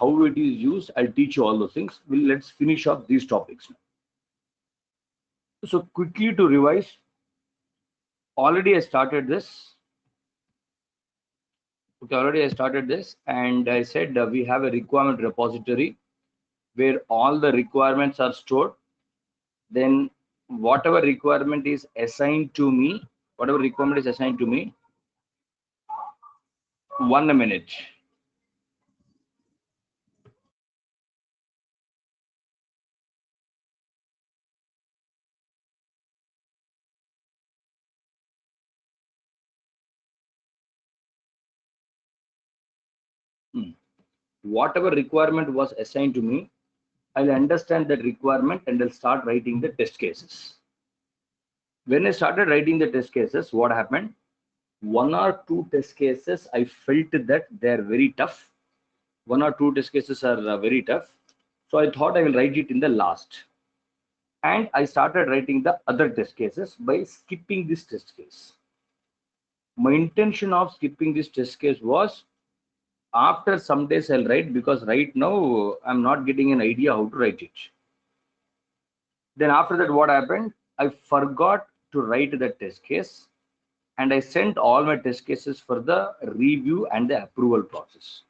how it is used. I'll teach you all those things. Let's finish up these topics now. So quickly to revise, already I started this. Okay, already I started this, and I said we have a requirement repository where all the requirements are stored. Then whatever requirement is assigned to me, 1 minute. Whatever requirement was assigned to me, I'll understand that requirement and I'll start writing the test cases. When I started writing the test cases, what happened? 1 or 2 test cases, I felt that they're very tough. 1 or 2 test cases are very tough. So I thought I will write it in the last. And I started writing the other test cases by skipping this test case. My intention of skipping this test case was after some days I'll write, because right now I'm not getting an idea how to write it. Then after that, what happened? I forgot to write the test case and I sent all my test cases for the review and the approval process.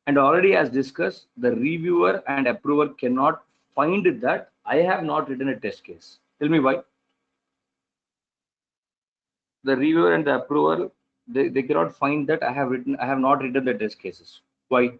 And already as discussed, the reviewer and approver cannot find that I have not written a test case. Tell me why. The reviewer and the approver, they cannot find that I have not written the test cases. Why?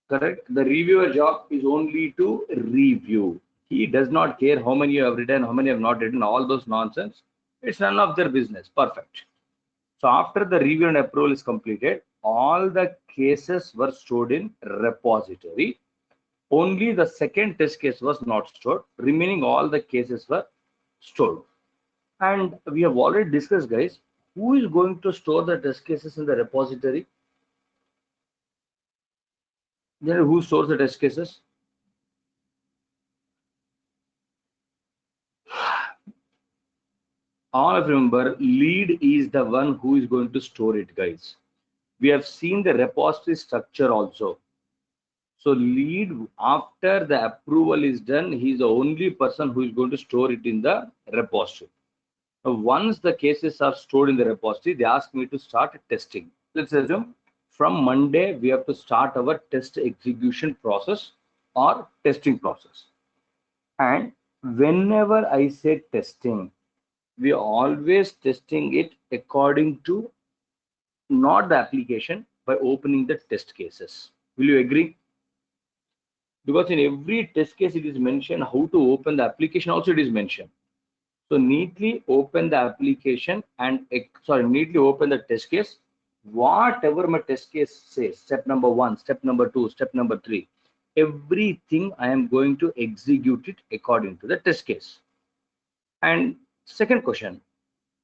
Correct. The reviewer job is only to review. He does not care how many you have written, how many have not written, all those nonsense. It's none of their business. Perfect. So after the review and approval is completed, all the cases were stored in repository. Only the second test case was not stored. Remaining all the cases were stored. And we have already discussed, guys, who is going to store the test cases in the repository? Then who stores the test cases? All of remember, lead is the one who is going to store it, guys. We have seen the repository structure also. So lead, after the approval is done, he is the only person who is going to store it in the repository. Once the cases are stored in the repository, they ask me to start testing. Let's assume from Monday, we have to start our test execution process or testing process. And whenever I say testing, we are always testing it according to not the application, by opening the test cases. Will you agree? Because in every test case, it is mentioned how to open the application, also it is mentioned. So neatly open the application and neatly open the test case. Whatever my test case says, step number 1, step number 2, step number 3, everything I am going to execute it according to the test case. And second question,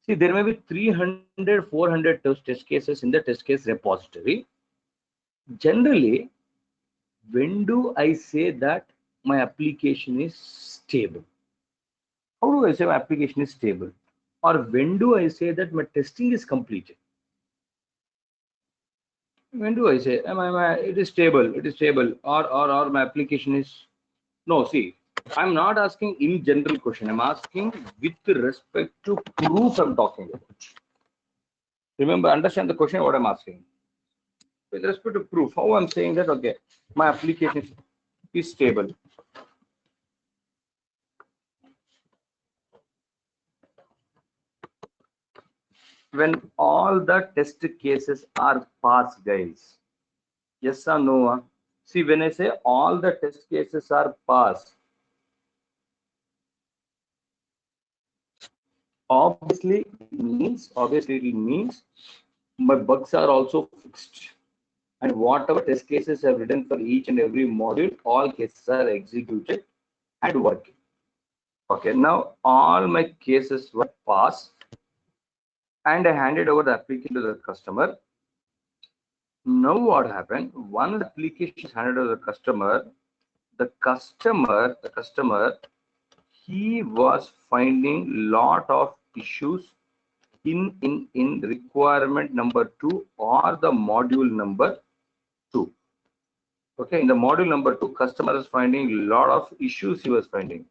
see, there may be 300, 400 test cases in the test case repository. Generally, when do I say that my application is stable? How do I say my application is stable? Or when do I say that my testing is completed? When do I say it is stable, or my application is no? See, I'm not asking in general question. I'm asking with respect to proof I'm talking about. Remember, understand the question what I'm asking. With respect to proof, how I'm saying that, okay, my application is stable. When all the test cases are passed, guys. Yes or no? See, when I say all the test cases are passed, obviously it means my bugs are also fixed. And whatever test cases I've written for each and every module, all cases are executed and working. Okay, now all my cases were passed and I handed over the application to the customer. Now what happened? One application is handed to the customer, he was finding lot of issues in requirement number 2 or the module number 2. Okay, in the module number 2, customer is finding lot of issues he was finding.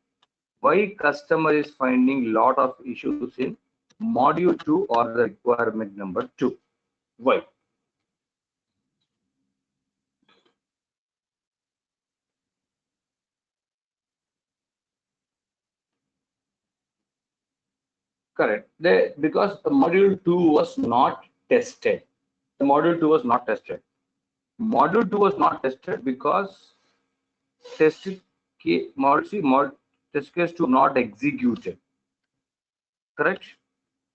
Why customer is finding lot of issues in module 2 or the requirement number 2? Why? Correct. Because the module 2 was not tested. The module 2 was not tested. Module 2 was not tested because test test case 2 not executed. Correct?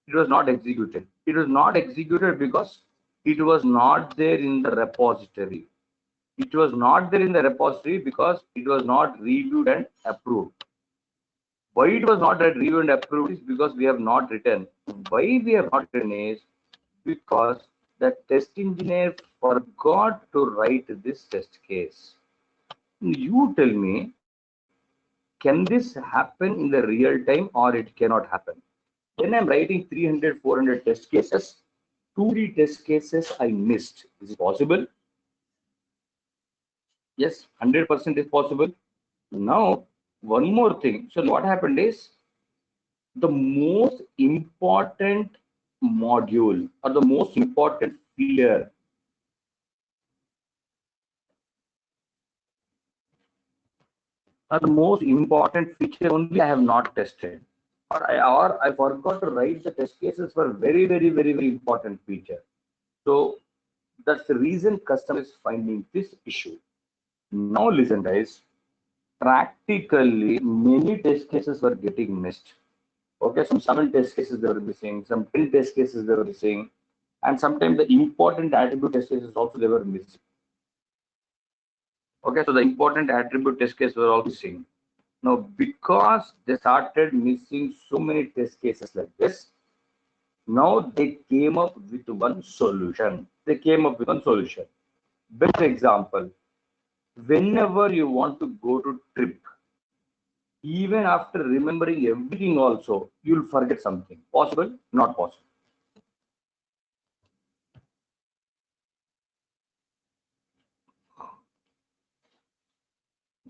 It was not executed. It was not executed because it was not there in the repository. It was not there in the repository because it was not reviewed and approved. Why it was not reviewed and approved is because we have not written. Why we have not written is because the test engineer forgot to write this test case. You tell me, can this happen in the real time or it cannot happen? When I'm writing 300, 400 test cases, 2D test cases I missed. Is it possible? Yes, 100% is possible. Now, one more thing. So what happened is the most important module or the most important feature or the most important feature only I have not tested. Or I forgot to write the test cases for very, very, very, very important feature. So that's the reason customer is finding this issue. Now listen guys, practically many test cases were getting missed. Okay, some 7 test cases they were missing, some 10 test cases they were missing, and sometimes the important attribute test cases also they were missing. Okay, so the important attribute test cases were also missing. Now, because they started missing so many test cases like this, now they came up with one solution. They came up with one solution. Best example, whenever you want to go to trip, even after remembering everything also, you'll forget something. Possible? Not possible.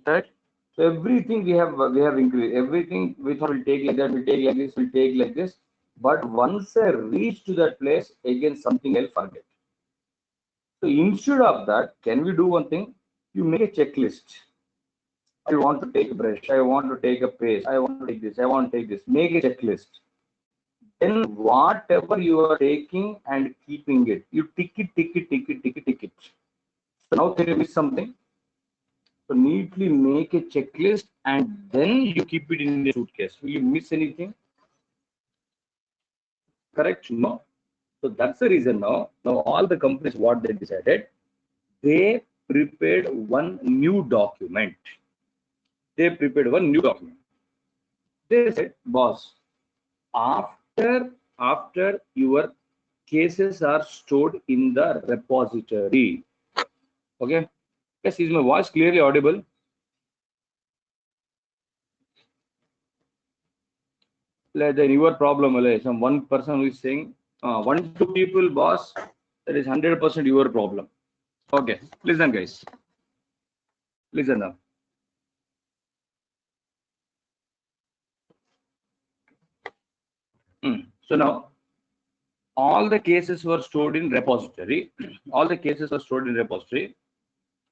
Right? So everything we have increased. Everything we thought will take like that, will take like this, will take like this. But once I reach to that place, again something I'll forget. So instead of that, can we do one thing? You make a checklist. I want to take a brush. I want to take a paste. I want to take this. I want to take this. Make a checklist. Then whatever you are taking and keeping it, you tick it, tick it, tick it, tick it, tick it. So now can you miss something? So neatly make a checklist and then you keep it in the suitcase. Will you miss anything? Correct? No. So that's the reason now. Now all the companies what they decided, they prepared one new document. They prepared one new document. They said, boss, after your cases are stored in the repository. Okay. Yes, is my voice clearly audible? Like then your problem, some one person who is saying, 1 to 2 people, boss, that is 100% your problem. Okay, listen, guys. Listen now. So now all the cases were stored in repository. All the cases were stored in repository.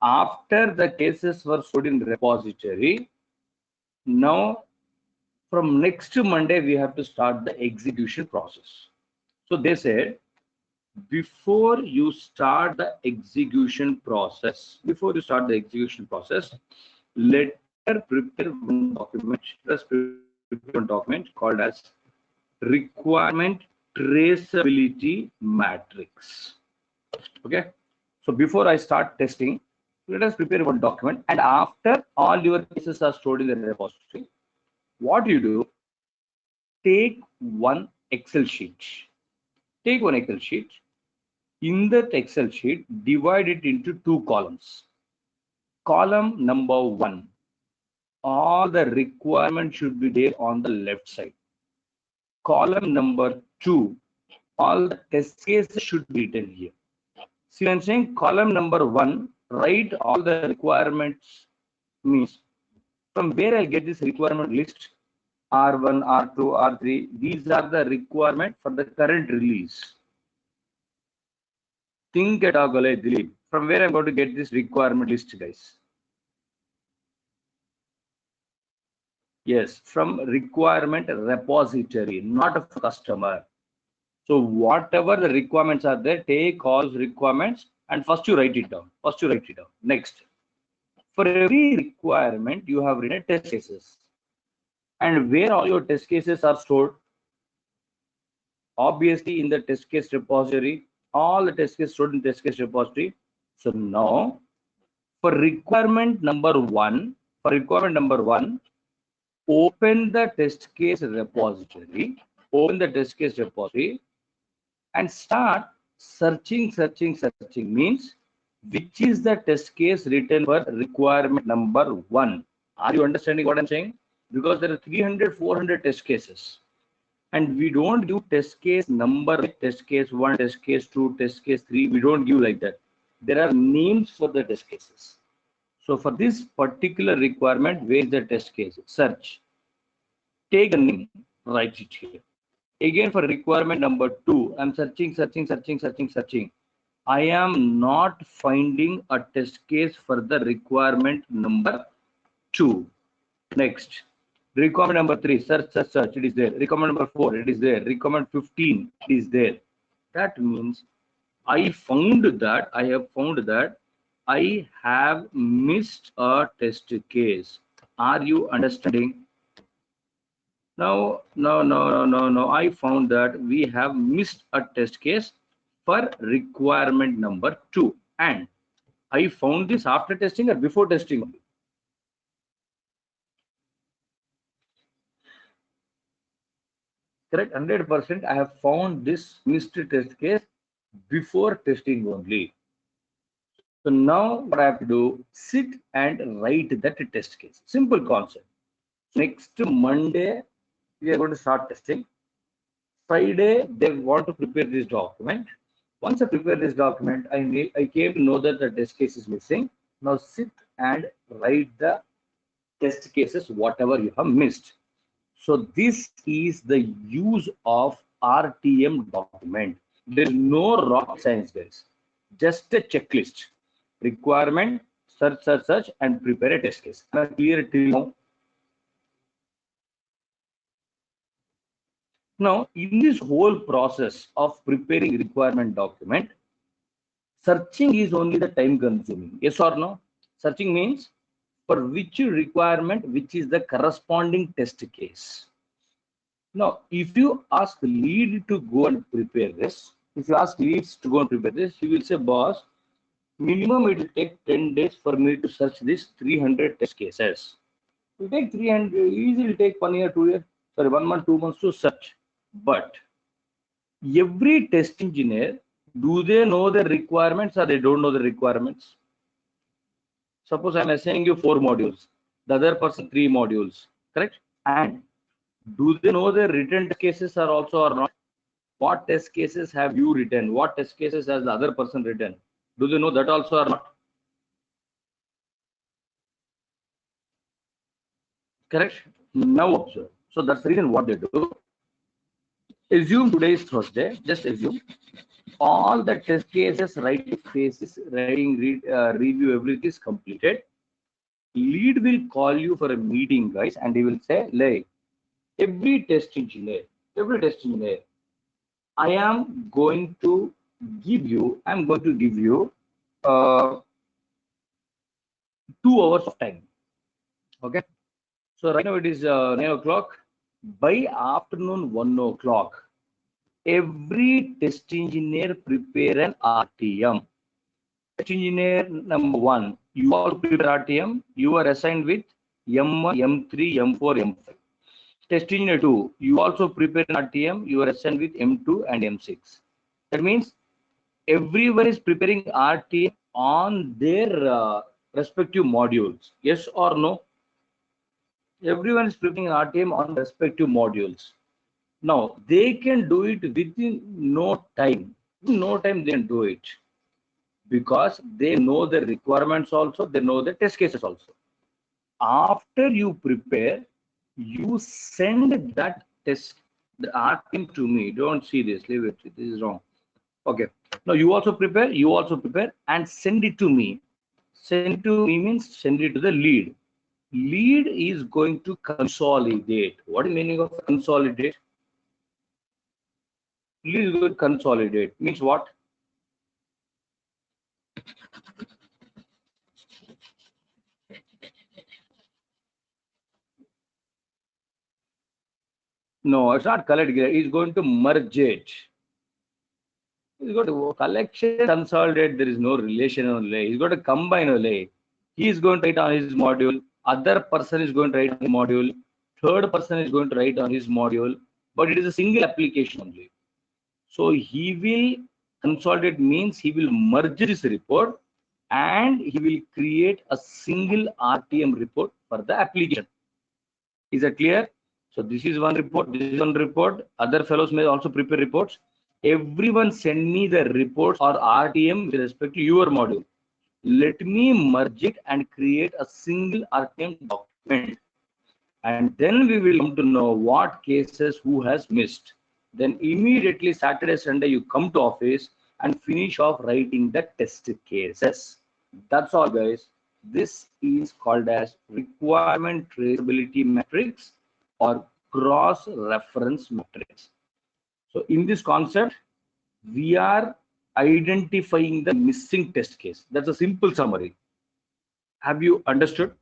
After the cases were stored in repository, now from next Monday we have to start the execution process. So they said, before you start the execution process, let us prepare one document. Let us prepare one document called as requirement traceability matrix. Okay. So before I start testing, let us prepare one document. And after all your cases are stored in the repository, what you do, take one Excel sheet. Take one Excel sheet In that Excel sheet, divide it into two columns. Column number 1, all the requirements should be there on the left side. Column number 2, all the test cases should be written here. See, I'm saying column number 1, write all the requirements, means from where I get this requirement list, R1, R2, R3, these are the requirement for the current release. Think at all, Dilip, from where I'm going to get this requirement list, guys. Yes, from requirement repository, not a customer. So whatever the requirements are there, take all requirements and first you write it down. Next, for every requirement, you have written test cases. And where all your test cases are stored? Obviously in the test case repository, all the test cases stored in test case repository. So now for requirement number 1, open the test case repository, and start searching. Means which is the test case written for requirement number 1. Are you understanding what I'm saying? Because there are 300, 400 test cases. And we don't give test case number like test case 1, test case 2, test case 3. We don't give like that. There are names for the test cases. So for this particular requirement, where is the test case? Search. Take the name, write it here. Again for requirement number 2, I'm searching. I am not finding a test case for the requirement number 2. Next, requirement number 3, search, it is there. Requirement number 4, it is there. Requirement 15, it is there. That means I have found that I have missed a test case. Are you understanding? No. I found that we have missed a test case for requirement number 2. And I found this after testing or before testing? Correct, 100%. I have found this missed test case before testing only. So now what I have to do, sit and write that test case. Simple concept. Next Monday, we are going to start testing. Friday, they want to prepare this document. Once I prepare this document, I came to know that the test case is missing. Now sit and write the test cases, whatever you have missed. So this is the use of RTM document. There is no rocket science, guys. Just a checklist. Requirement, search, and prepare a test case. Am I clear till now? Now, in this whole process of preparing requirement document, searching is only the time consuming. Yes or no? Searching means for which requirement, which is the corresponding test case. Now, if you ask lead to go and prepare this, he will say, boss, minimum it will take 10 days for me to search these 300 test cases. It will take 300, easily take 1 year, 2 years, 1 month, 2 months to search. But every test engineer, do they know the requirements or they don't know the requirements? Suppose I'm assigning you 4 modules, the other person 3 modules, correct? And do they know the written test cases are also or not? What test cases have you written? What test cases has the other person written? Do they know that also or not? Correct? Now observe. So that's the reason what they do. Assume today is Thursday. Just assume all the test cases, writing phases, review, everything is completed. Lead will call you for a meeting, guys, and he will say, like, every test engineer, I am going to give you 2 hours of time. Okay. So right now it is 9 o'clock. By afternoon 1 o'clock, every test engineer prepare an RTM. Test engineer number 1, you all prepare RTM. You are assigned with M1, M3, M4, M5. Test engineer 2, you also prepare an RTM. You are assigned with M2 and M6. That means everyone is preparing RTA on their respective modules. Yes or no? Everyone is preparing RTM on respective modules. Now they can do it within no time. In no time they can do it because they know the requirements also. They know the test cases also. After you prepare, you send that test the RTM to me. Don't see this. Leave it. This is wrong. Okay. Now you also prepare. You also prepare and send it to me. Send to me means send it to the lead. Lead is going to consolidate. What is the meaning of consolidate? Lead is going to consolidate. Means what? No, it's not collect. It's going to merge it. He's got to collection, consolidate. There is no relation only. He's got to combine only. He is going to write on his module. Other person is going to write on his module. Third person is going to write on his module. But it is a single application only. So he will consolidate means he will merge this report and he will create a single RTM report for the application. Is that clear? So this is one report, this is one report. Other fellows may also prepare reports. Everyone send me the reports or RTM with respect to your module. Let me merge it and create a single RTM document. And then we will come to know what cases who has missed. Then immediately Saturday, Sunday, you come to office and finish off writing the test cases. That's all, guys. This is called as requirement traceability matrix or cross reference matrix. So in this concept, we are identifying the missing test case. That's a simple summary. Have you understood?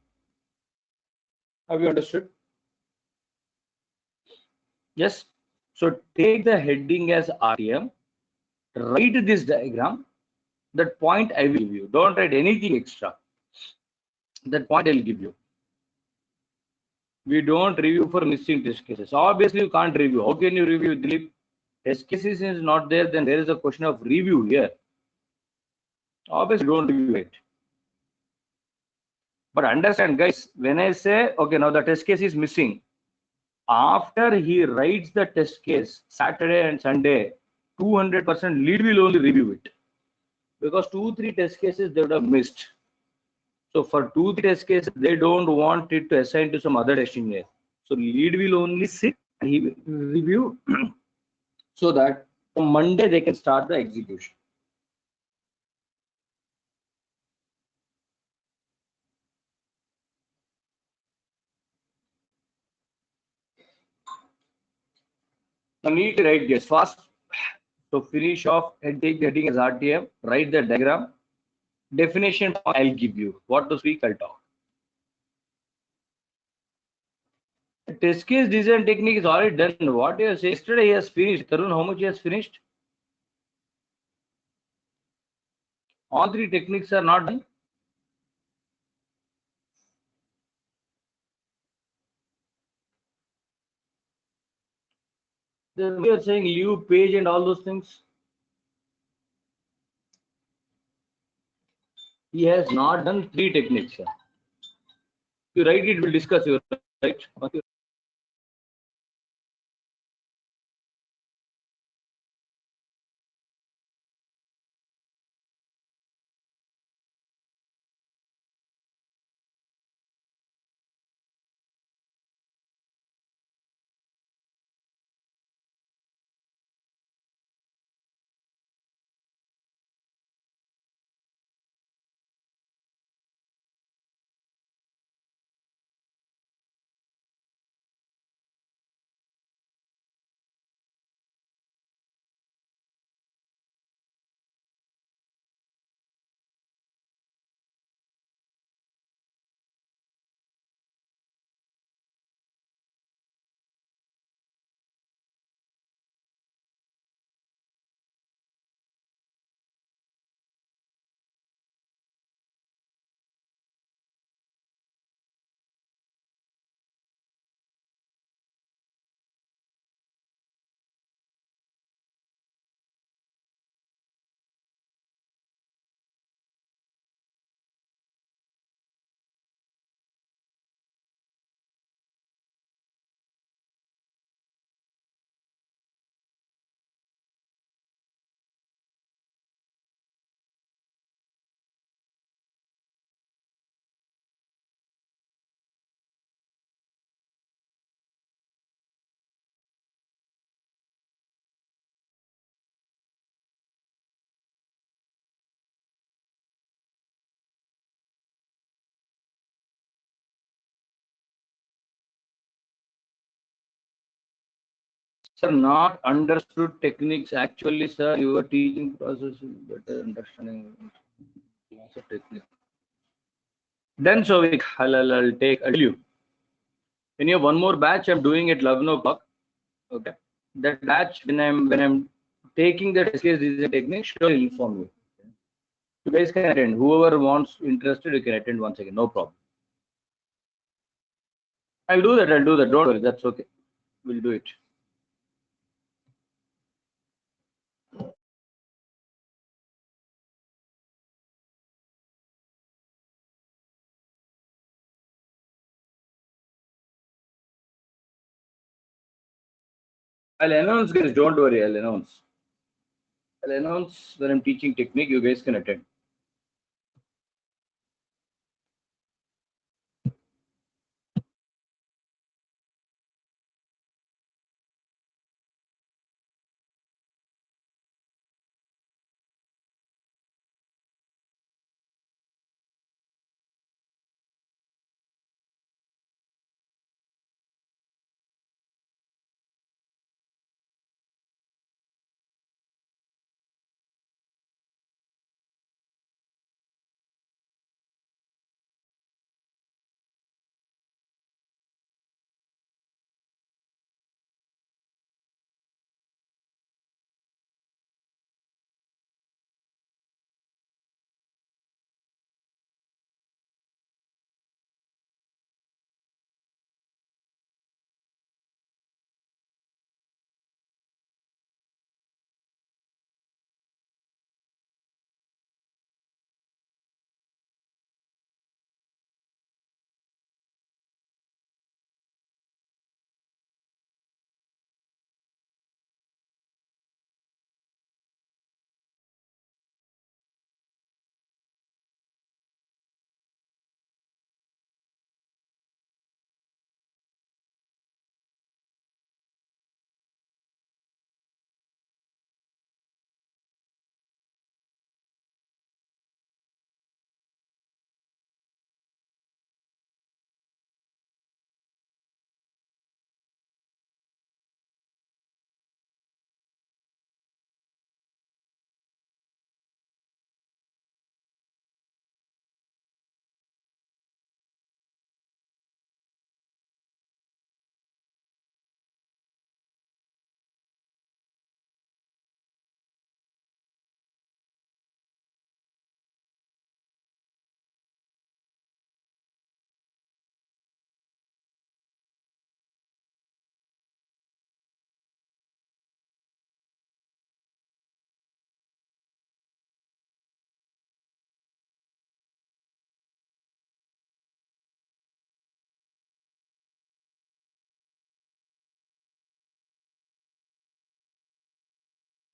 Have you understood? Yes. So take the heading as RTM, write this diagram. That point I will give you. Don't write anything extra. That point I'll give you. We don't review for missing test cases. Obviously, you can't review. How can you review, Dilip? Test cases is not there, then there is a question of review here. Obviously, don't review it. But understand, guys, when I say, okay, now the test case is missing, after he writes the test case Saturday and Sunday, 200% lead will only review it because 2-3 test cases they would have missed. So for 2-3 test cases, they don't want it to assign to some other testing area. So lead will only sit and he will review so that on Monday they can start the execution. Now need to write this fast. So finish off and take the heading as RTM, write the diagram. Definition I'll give you. What to speak, I'll talk. The test case design technique is already done. What you say yesterday he has finished. Tarun, how much he has finished? All 3 techniques are not done. Then we are saying leave page and all those things. He has not done 3 techniques. You write it, we'll discuss your right. Sir, not understood techniques. Actually, sir, your teaching process is better understanding lots of technique. Then, so I'll tell you. When you have one more batch, I'm doing at 11 o'clock. Okay. That batch, when I'm taking the SKS design technique, sure, I'll inform you. You guys can attend. Whoever wants interested, you can attend once again. No problem. I'll do that. Don't worry. That's okay. We'll do it. I'll announce, guys. Don't worry. I'll announce. I'll announce when I'm teaching technique. You guys can attend.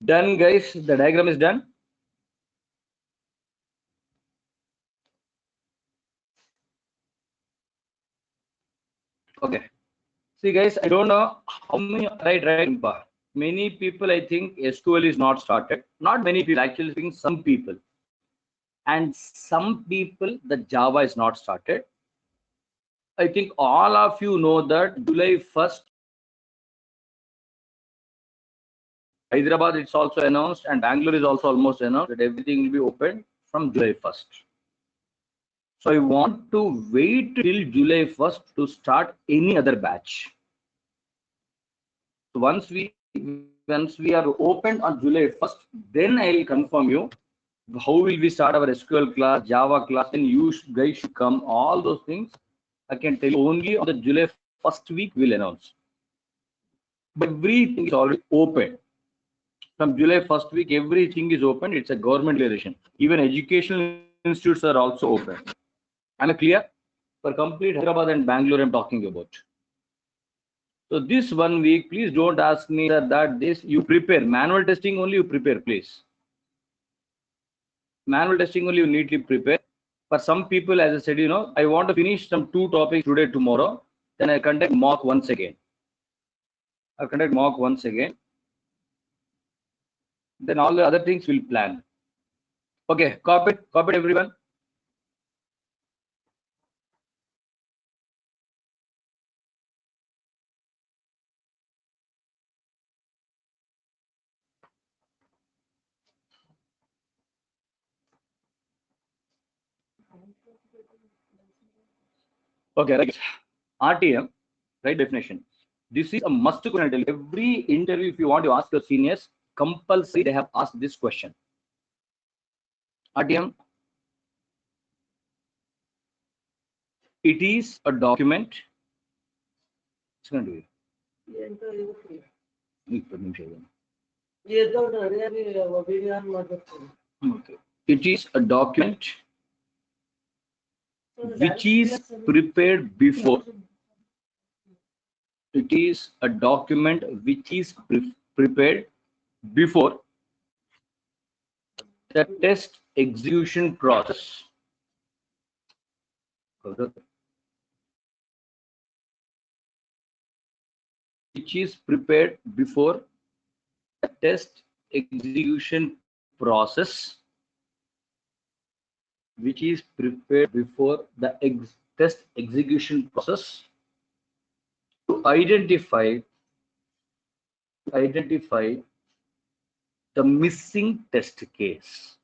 Done, guys. The diagram is done. Okay. See, guys, I don't know how many right. Many people, I think SQL is not started. Not many people, actually speaking, some people. And some people, the Java is not started. I think all of you know that July 1st, Hyderabad, it's also announced, and Bangalore is also almost announced that everything will be open from July 1st. So I want to wait till July 1st to start any other batch. So once we are open on July 1st, then I'll confirm you how will we start our SQL class, Java class, and you guys should come. All those things I can tell you only on the July 1st week we'll announce. But everything is already open. From July 1st week, everything is open. It's a government declaration. Even educational institutes are also open. Am I clear? For complete Hyderabad and Bangalore, I'm talking about. So this 1 week, please don't ask me that this you prepare. Manual testing only you prepare, please. Manual testing only you need to prepare. For some people, as I said, I want to finish some 2 topics today, tomorrow. Then I conduct mock once again. I'll conduct mock once again. Then all the other things we'll plan. Okay, copy it, everyone. Okay, right. RTM, right definition. This is a must question. Every interview, if you want to ask your seniors, compulsory they have asked this question. RTM, it is a document. It's going to be. Okay. It is a document which is prepared before. It is a document which is prepared before the test execution process. Which is prepared before the test execution process. Which is prepared before the test execution process to identify the missing test case.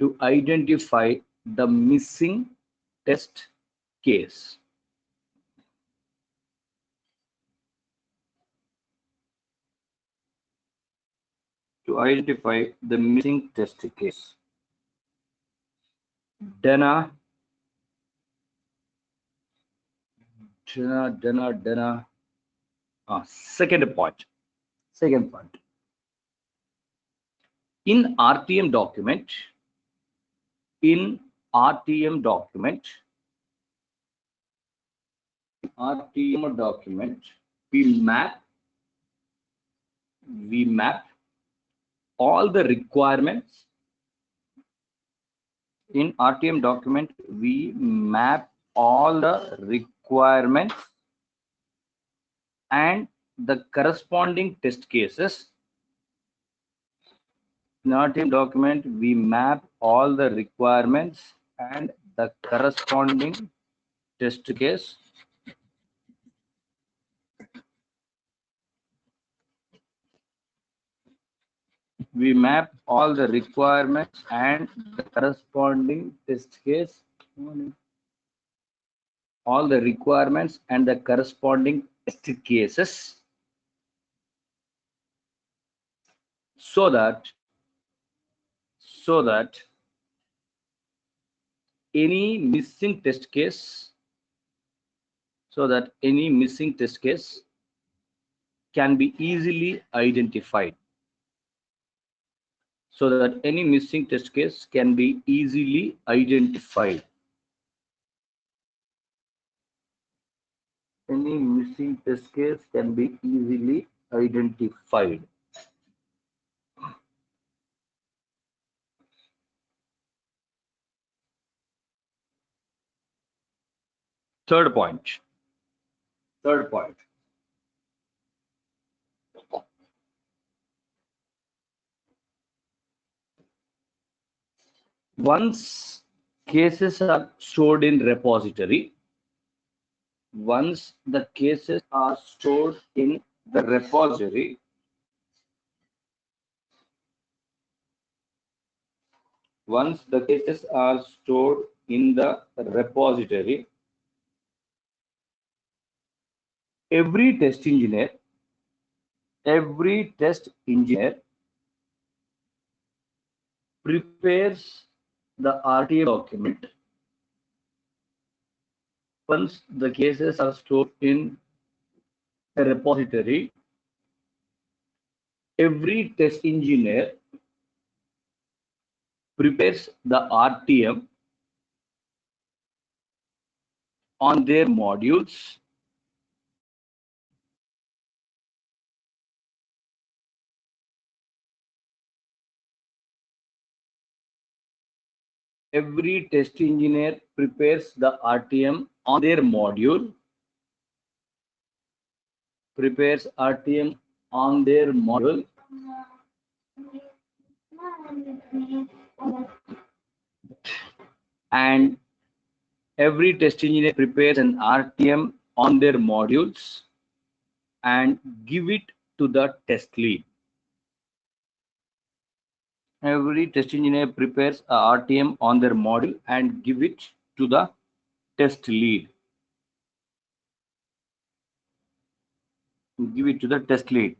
To identify the missing test case. To identify the missing test case. Dana. Second point. In RTM document, we map all the requirements. In RTM document, we map all the requirements and the corresponding test cases. In RTM document, we map all the requirements and the corresponding test case. We map all the requirements and the corresponding test case. All the requirements and the corresponding test cases, so that any missing test case can be easily identified. Third point. Once cases are stored in repository, once the cases are stored in the repository, every test engineer prepares the RTM document. Once the cases are stored in a repository, every test engineer prepares the RTM on their modules. Every test engineer prepares the RTM on their module. And every test engineer prepares an RTM on their modules and give it to the test lead. Every test engineer prepares a RTM on their module and give it to the test lead. Give it to the test lead.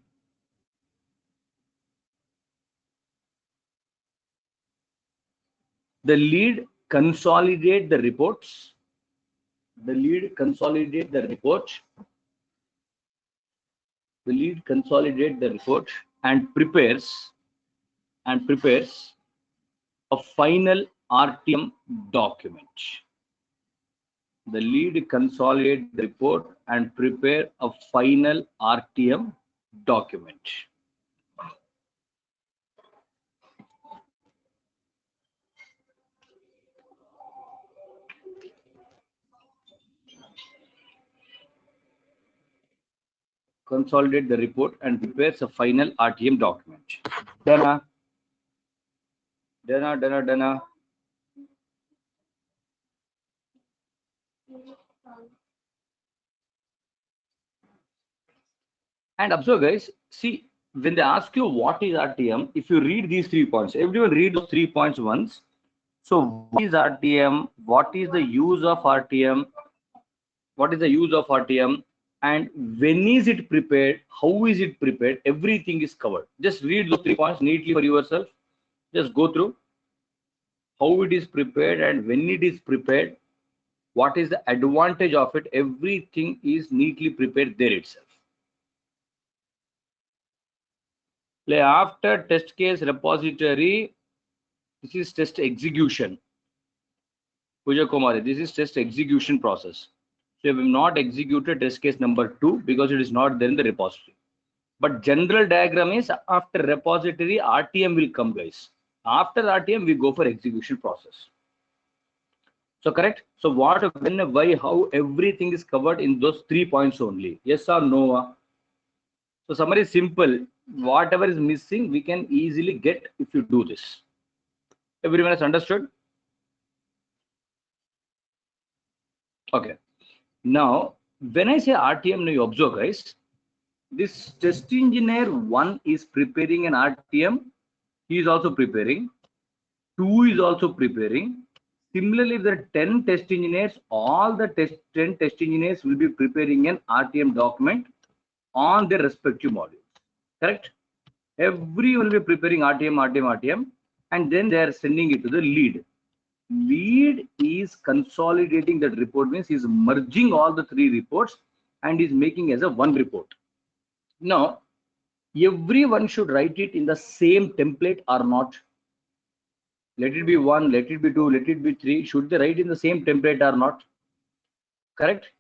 The lead consolidate the reports. The lead consolidate the report. The lead consolidate the report and prepares a final RTM document. The lead consolidate the report and prepare a final RTM document. Consolidate the report and prepares a final RTM document. Dana. And observe, guys, see, when they ask you what is RTM, if you read these 3 points, everyone read those 3 points once. So what is RTM? What is the use of RTM? What is the use of RTM? And when is it prepared? How is it prepared? Everything is covered. Just read those 3 points neatly for yourself. Just go through how it is prepared and when it is prepared. What is the advantage of it? Everything is neatly prepared there itself. After test case repository, this is test execution. Puja Kumari, this is test execution process. So we have not executed test case number 2 because it is not there in the repository. But general diagram is after repository, RTM will come, guys. After RTM, we go for execution process. So correct. So what, when, why, how, everything is covered in those 3 points only. Yes or no? So summary is simple. Whatever is missing, we can easily get if you do this. Everyone has understood? Okay. Now, when I say RTM, now you observe, guys, this test engineer 1 is preparing an RTM. He is also preparing. 2 is also preparing. Similarly, if there are 10 test engineers, all the 10 test engineers will be preparing an RTM document on their respective modules. Correct? Everyone will be preparing RTM, and then they are sending it to the lead. Lead is consolidating that report, means he's merging all the 3 reports and is making as a one report. Now, everyone should write it in the same template or not? Let it be 1, let it be 2, let it be 3. Should they write in the same template or not? Correct?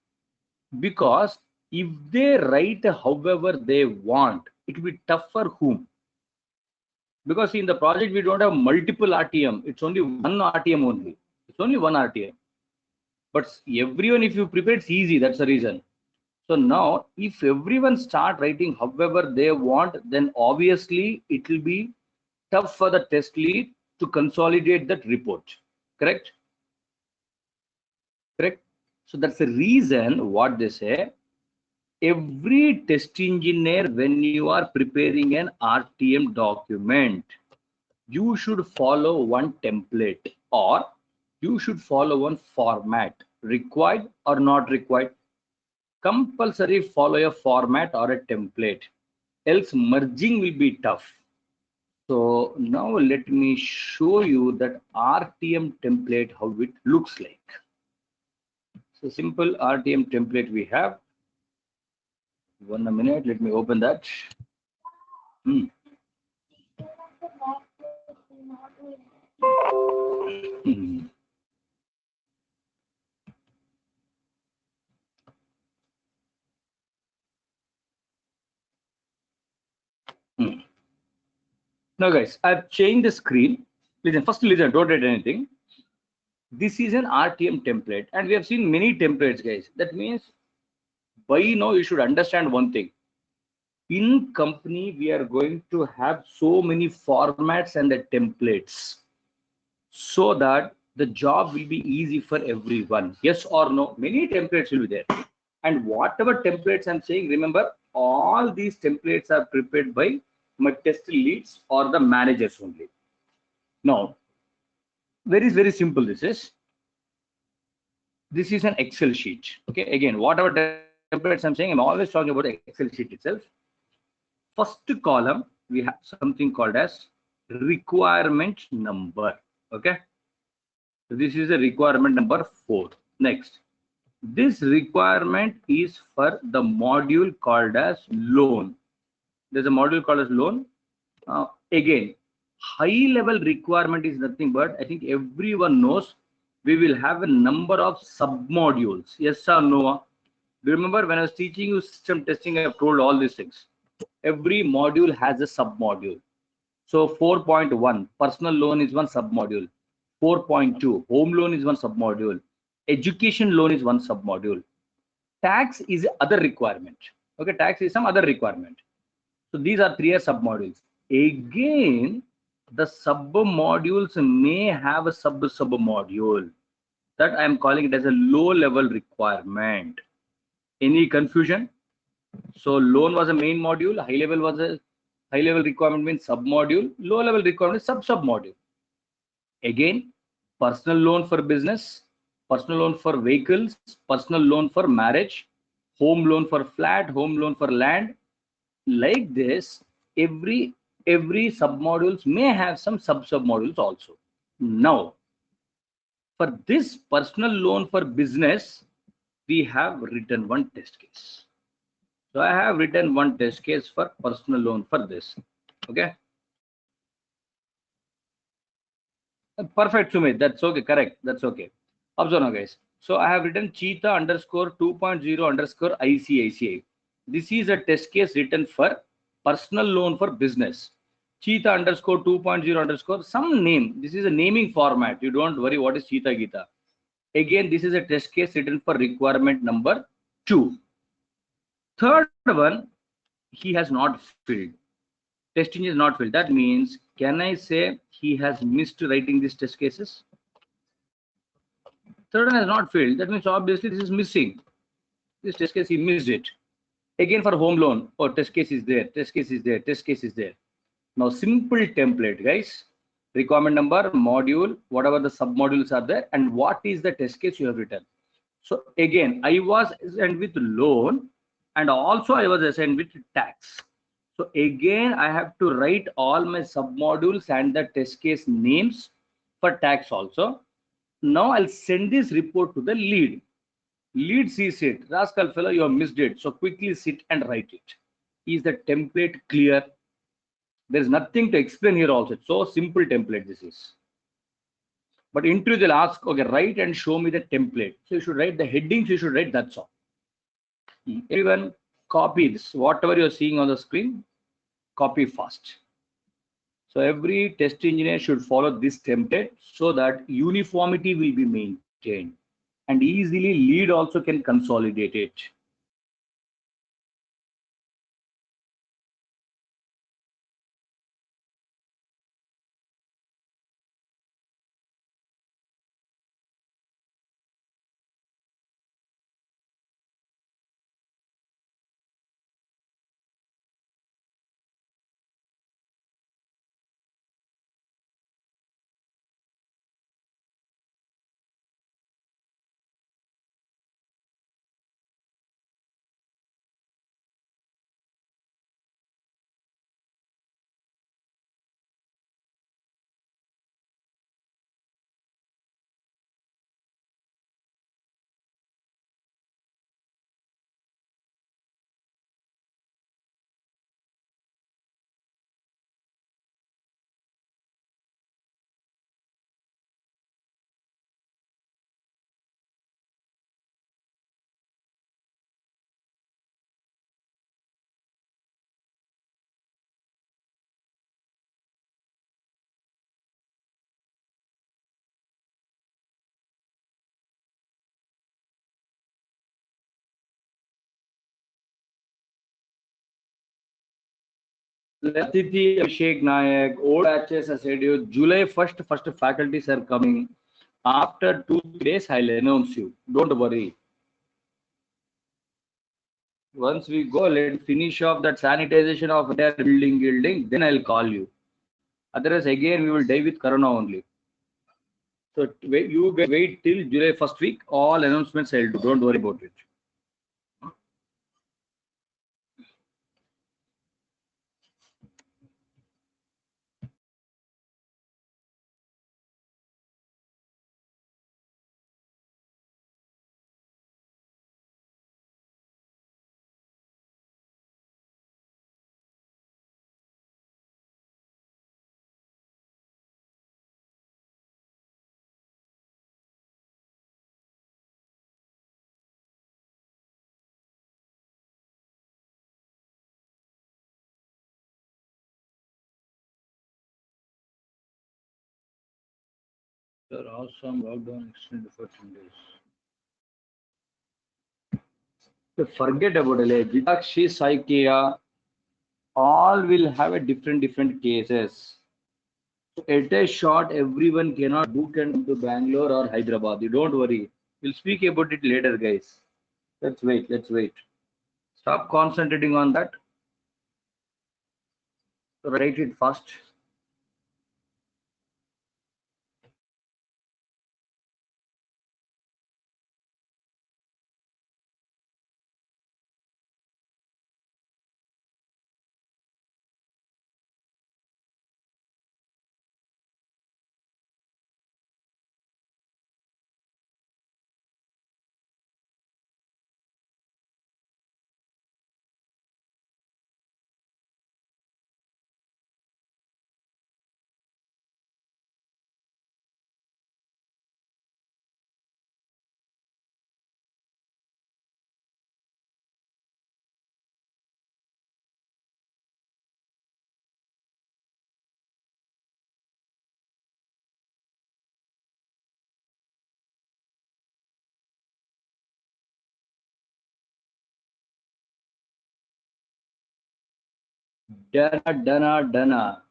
Because if they write however they want, it will be tough for whom? Because in the project, we don't have multiple RTM. It's only one RTM only. It's only one RTM. But everyone, if you prepare, it's easy. That's the reason. So now, if everyone start writing however they want, then obviously it will be tough for the test lead to consolidate that report. Correct? Correct. So that's the reason what they say. Every test engineer, when you are preparing an RTM document, you should follow one template or you should follow one format. Required or not required? Compulsory follow a format or a template, else merging will be tough. So now let me show you that RTM template, how it looks like. So simple RTM template we have. 1 minute, let me open that. Now guys, I've changed the screen. Listen, first listen, don't write anything. This is an RTM template and we have seen many templates, guys. That means by now you should understand one thing. In company, we are going to have so many formats and the templates so that the job will be easy for everyone. Yes or no? Many templates will be there. And whatever templates I'm saying, remember, all these templates are prepared by my test leads or the managers only. Now, very simple. This is an Excel sheet. Okay, again, whatever templates I'm saying, I'm always talking about the Excel sheet itself. First column, we have something called as requirement number. Okay, so this is a requirement number 4. Next, this requirement is for the module called as loan. There's a module called as loan. Again, high level requirement is nothing but, I think everyone knows, we will have a number of sub modules. Yes or no? Remember when I was teaching you system testing, I've told all these things. Every module has a sub module. So 4.1 personal loan is one sub module. 4.2 home loan is one sub module. Education loan is one sub module. Tax is other requirement. Okay, tax is some other requirement. So these are 3 sub modules. Again, the sub modules may have a sub module that I am calling it as a low level requirement. Any confusion? So loan was a main module, high level requirement means sub module, low level requirement is sub module. Again, personal loan for business, personal loan for vehicles, personal loan for marriage, home loan for flat, home loan for land. Like this, every sub modules may have some sub modules also. Now, for this personal loan for business, we have written one test case. So I have written one test case for personal loan for this. Okay. Perfect, Sumit. That's okay. Correct. That's okay. Observe now, guys. So I have written Cheetah underscore 2.0 underscore ICICI. This is a test case written for personal loan for business. Cheetah underscore 2.0 underscore some name. This is a naming format. You don't worry what is Cheetah Gita. Again, this is a test case written for requirement number 2. Third one, he has not filled. Testing is not filled. That means, can I say he has missed writing these test cases? Third one has not filled. That means obviously this is missing. This test case, he missed it. Again for home loan, oh, test case is there, test case is there, test case is there. Now simple template, guys. Requirement number, module, whatever the sub modules are there, and what is the test case you have written. So again, I was assigned with loan, and also I was assigned with tax. So again, I have to write all my sub modules and the test case names for tax also. Now I'll send this report to the lead. Lead sees it. Rascal fellow, you have missed it. So quickly sit and write it. Is the template clear? There is nothing to explain here also. It's so simple template this is. But interview they'll ask, okay, write and show me the template. So you should write the headings, you should write, that's all. Everyone copy this. Whatever you're seeing on the screen, copy fast. So every test engineer should follow this template so that uniformity will be maintained. And easily lead also can consolidate it. Latiti, Abhishek Nayak, old batches, I said you, July 1st, first faculties are coming. After 2-3 days, I'll announce you. Don't worry. Once we go, let's finish off that sanitization of their building, then I'll call you. Otherwise, again, we will die with corona only. So wait, you guys wait till July first week. All announcements I'll do. Don't worry about it. Sir, awesome lockdown extended for 10 days. So forget about it. Jitakshi, Saikia, all will have a different cases. At a shot, everyone cannot book and come to Bangalore or Hyderabad. You don't worry. We'll speak about it later, guys. Let's wait. Let's wait. Stop concentrating on that. Write it fast. Dana.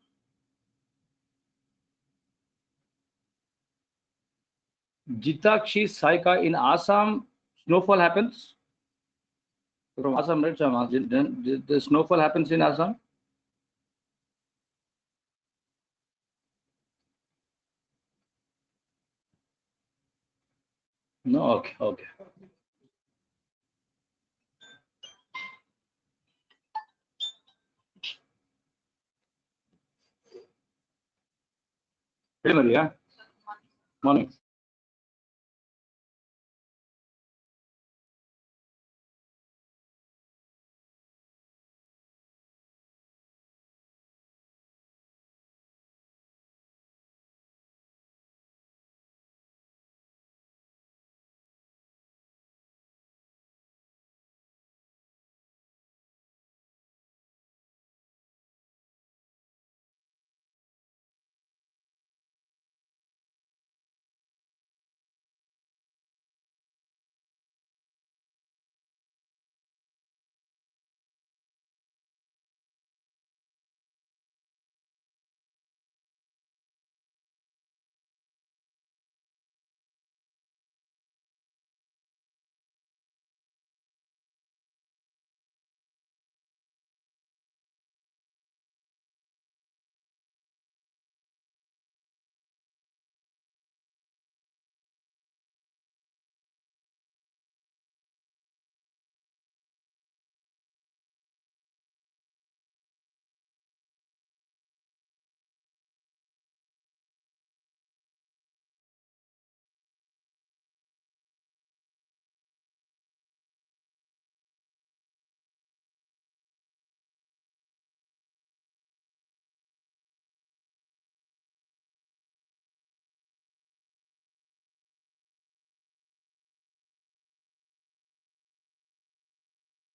Jitakshi, Saika in Assam, snowfall happens. From Assam, right? So the snowfall happens in Assam. No, okay, okay. Hey, Maria. Morning.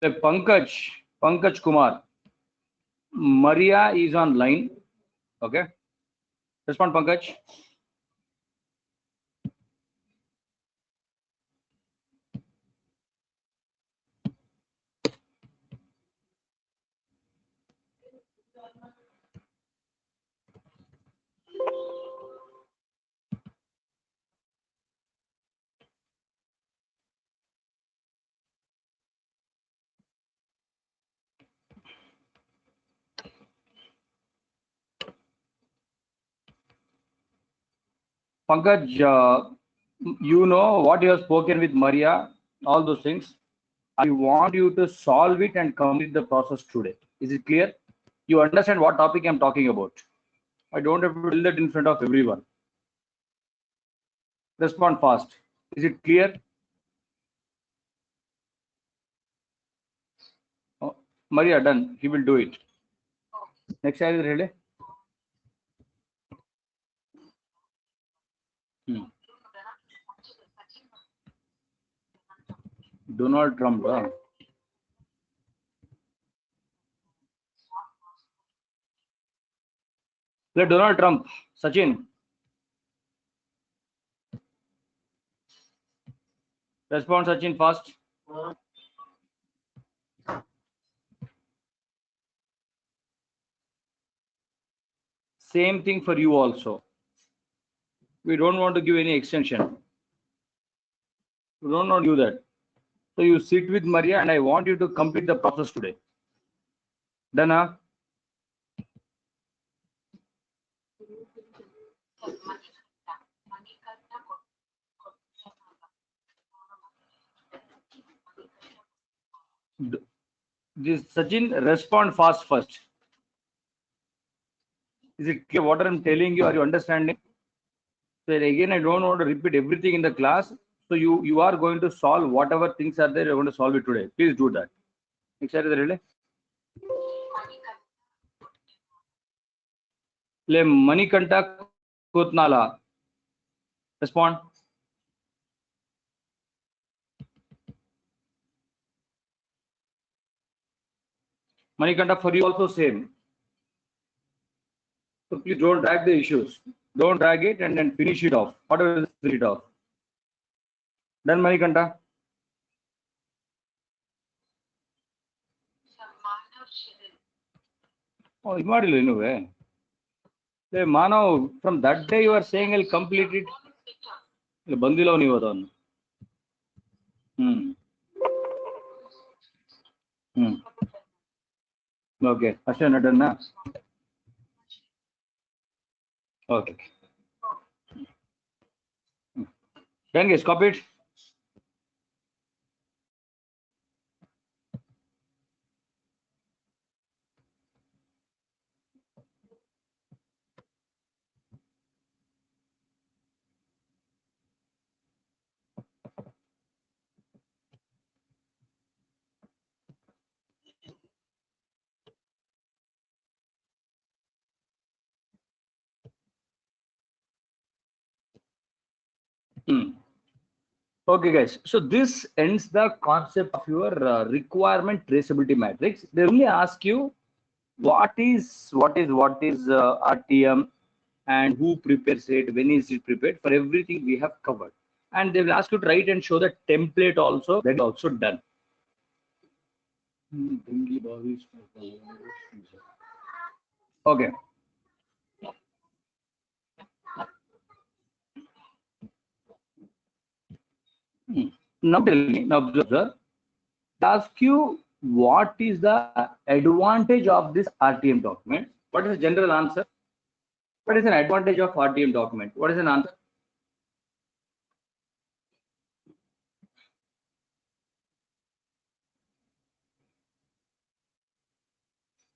Hey, Pankaj Kumar. Maria is on line. Okay. Respond, Pankaj. Pankaj, you know what you have spoken with Maria, all those things. I want you to solve it and complete the process today. Is it clear? You understand what topic I'm talking about? I don't have to tell that in front of everyone. Respond fast. Is it clear? Oh, Maria, done. He will do it. Next slide, really. Donald Trump. Let Donald Trump. Sachin. Respond, Sachin, fast. Same thing for you also. We don't want to give any extension. We don't want to do that. So you sit with Maria and I want you to complete the process today. Done, huh? This Sachin, respond fast first. Is it clear what I'm telling you? Are you understanding? So again, I don't want to repeat everything in the class. So you are going to solve whatever things are there. You're going to solve it today. Please do that. Next slide, really. Le Manikanta Kotnala. Respond. Manikanta, for you also same. So please don't drag the issues. Don't drag it and then finish it off. Whatever is finish it off. Done, Manikanta. Oh, it's not anyway. Manav, from that day you are saying I'll complete it. Bandilo ನೀವು ಅದನ್ನು. Okay. ಅಷ್ಟೇ ನಟನ್ನ. Okay. Done guys, copy it. Okay, guys. So this ends the concept of your requirement traceability matrix. They only ask you what is RTM and who prepares it, when is it prepared. For everything we have covered, and they will ask you to write and show the template also. That is also done. Okay. Now tell me, now observe. Ask you what is the advantage of this RTM document? What is the general answer? What is an advantage of RTM document? What is an answer?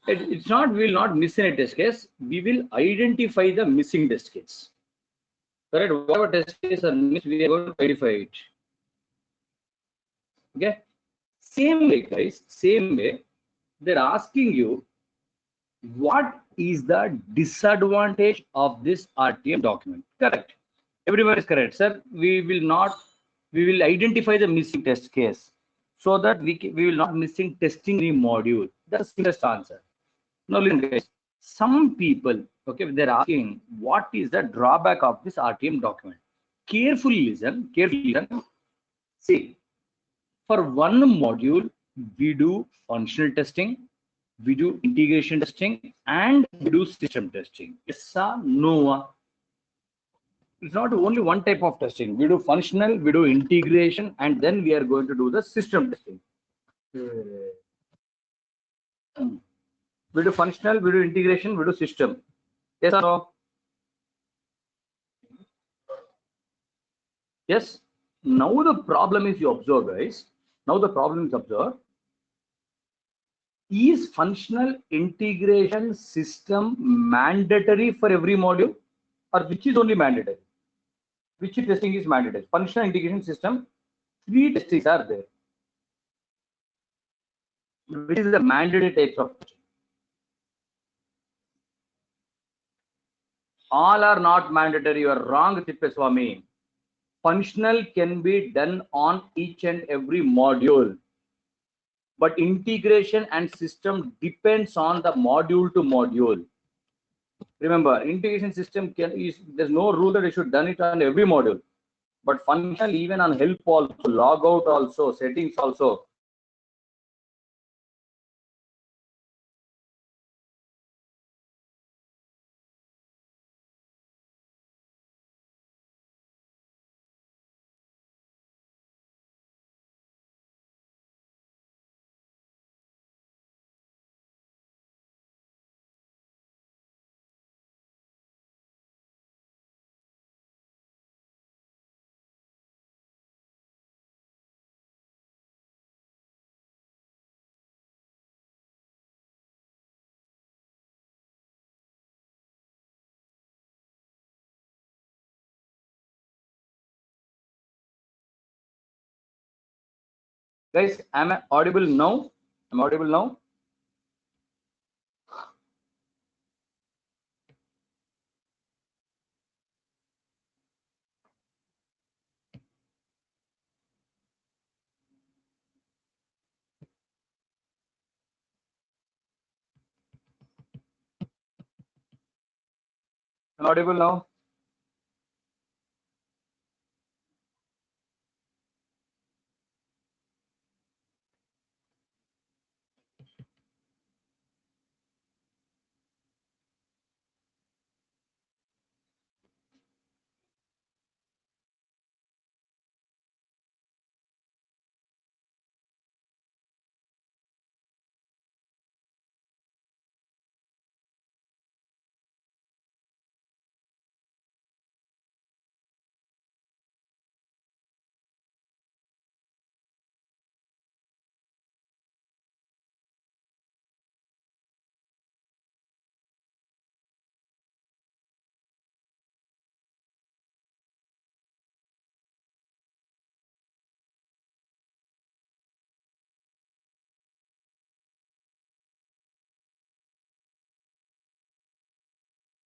It's not, we will not miss any test case. We will identify the missing test case. Correct? Whatever test case are missed, we are going to identify it. Okay. Same way, guys. Same way, they're asking you what is the disadvantage of this RTM document. Correct. Everyone is correct, sir. We will identify the missing test case so that we will not missing testing the module. That's the simplest answer. Now listen, guys. Some people, okay, they're asking what is the drawback of this RTM document. Carefully listen. Carefully listen. See, for one module, we do functional testing, we do integration testing, and we do system testing. Yes or no? It's not only one type of testing. We do functional, we do integration, and then we are going to do the system testing. We do functional, we do integration, we do system. Yes or no? Yes. Now the problem is, you observe, guys. Now the problem is, observe. Is functional integration system mandatory for every module, or which is only mandatory? Which testing is mandatory? Functional integration system, 3 testings are there. Which is the mandatory types of testing? All are not mandatory. You are wrong, Tippeswamy. Functional can be done on each and every module, but integration and system depends on the module to module. Remember, integration system there's no rule that it should done it on every module, but functional even on help also, log out also, settings also. Guys, am I audible now? Am I audible now? Am I audible now?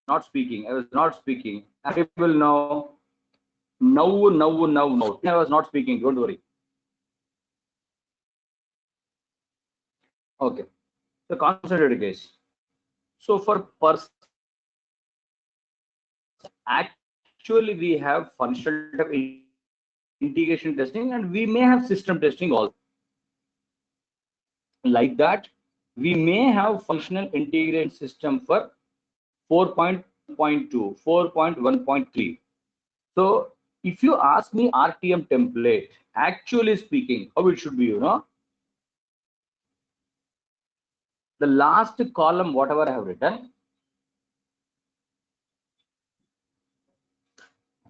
Not speaking. I was not speaking. Audible now. Now. I was not speaking. Don't worry. Okay. So concentrate, guys. So for person, actually we have functional integration testing, and we may have system testing also. Like that, we may have functional integration system for 4.2, 4.1.3. So if you ask me RTM template, actually speaking, how it should be, the last column, whatever I have written,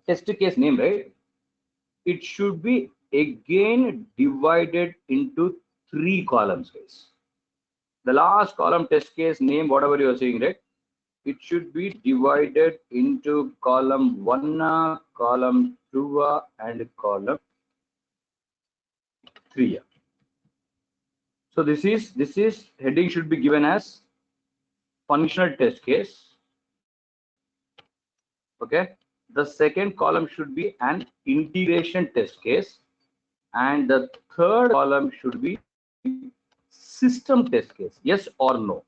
test case name, right? It should be again divided into 3 columns, guys. The last column, test case name, whatever you are saying, right? It should be divided into column 1, column 2, and column 3. So this is heading should be given as functional test case. Okay. The second column should be an integration test case, and the third column should be system test case. Yes or no?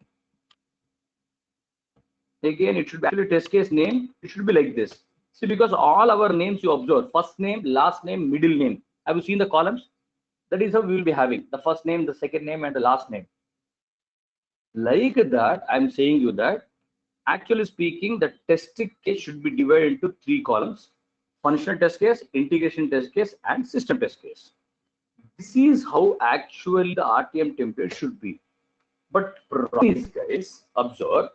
Again, it should be actually test case name. It should be like this. See, because all our names you observe, first name, last name, middle name. Have you seen the columns? That is how we will be having the first name, the second name, and the last name. Like that, I'm saying you that actually speaking, the test case should be divided into 3 columns: functional test case, integration test case, and system test case. This is how actually the RTM template should be. But please, guys, observe.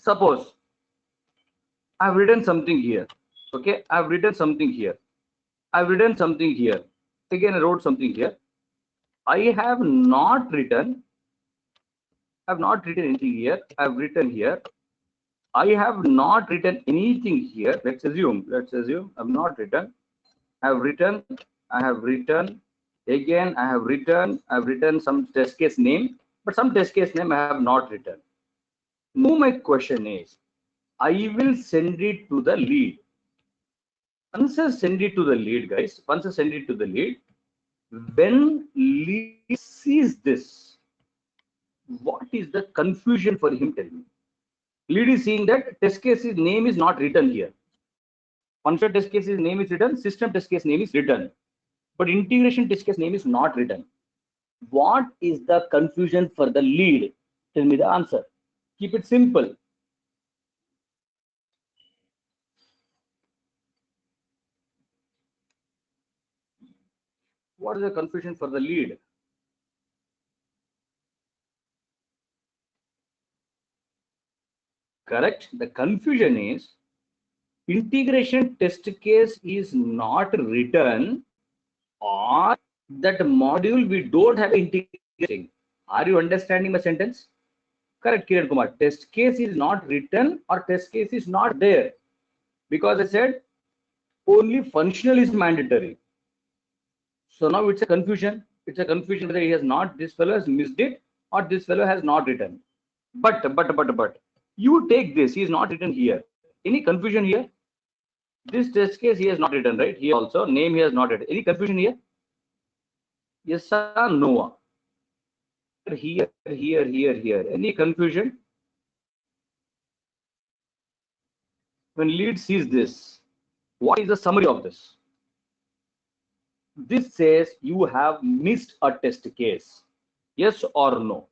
Suppose I've written something here. Okay, I've written something here. I've written something here. Again, I wrote something here. I have not written. I've not written anything here. I've written here. I have not written anything here. Let's assume. I've not written. I've written. I have written. Again, I have written. I've written some test case name, but some test case name I have not written. Now my question is, I will send it to the lead. Once I send it to the lead, guys, once I send it to the lead, when lead sees this, what is the confusion for him? Tell me. Lead is seeing that test case's name is not written here. Functional test case's name is written, system test case name is written, but integration test case name is not written. What is the confusion for the lead? Tell me the answer. Keep it simple. What is the confusion for the lead? Correct. The confusion is integration test case is not written, or that module we don't have integration. Are you understanding my sentence? Correct, Kiran Kumar. Test case is not written or test case is not there, because I said only functional is mandatory. So now it's a confusion. It's a confusion whether he has not, this fellow has missed it, or this fellow has not written. But you take this, he is not written here. Any confusion here? This test case he has not written, right? Here also name he has not written. Any confusion here? Yes or no? Here. Any confusion? When lead sees this, what is the summary of this? This says you have missed a test case. Yes or no?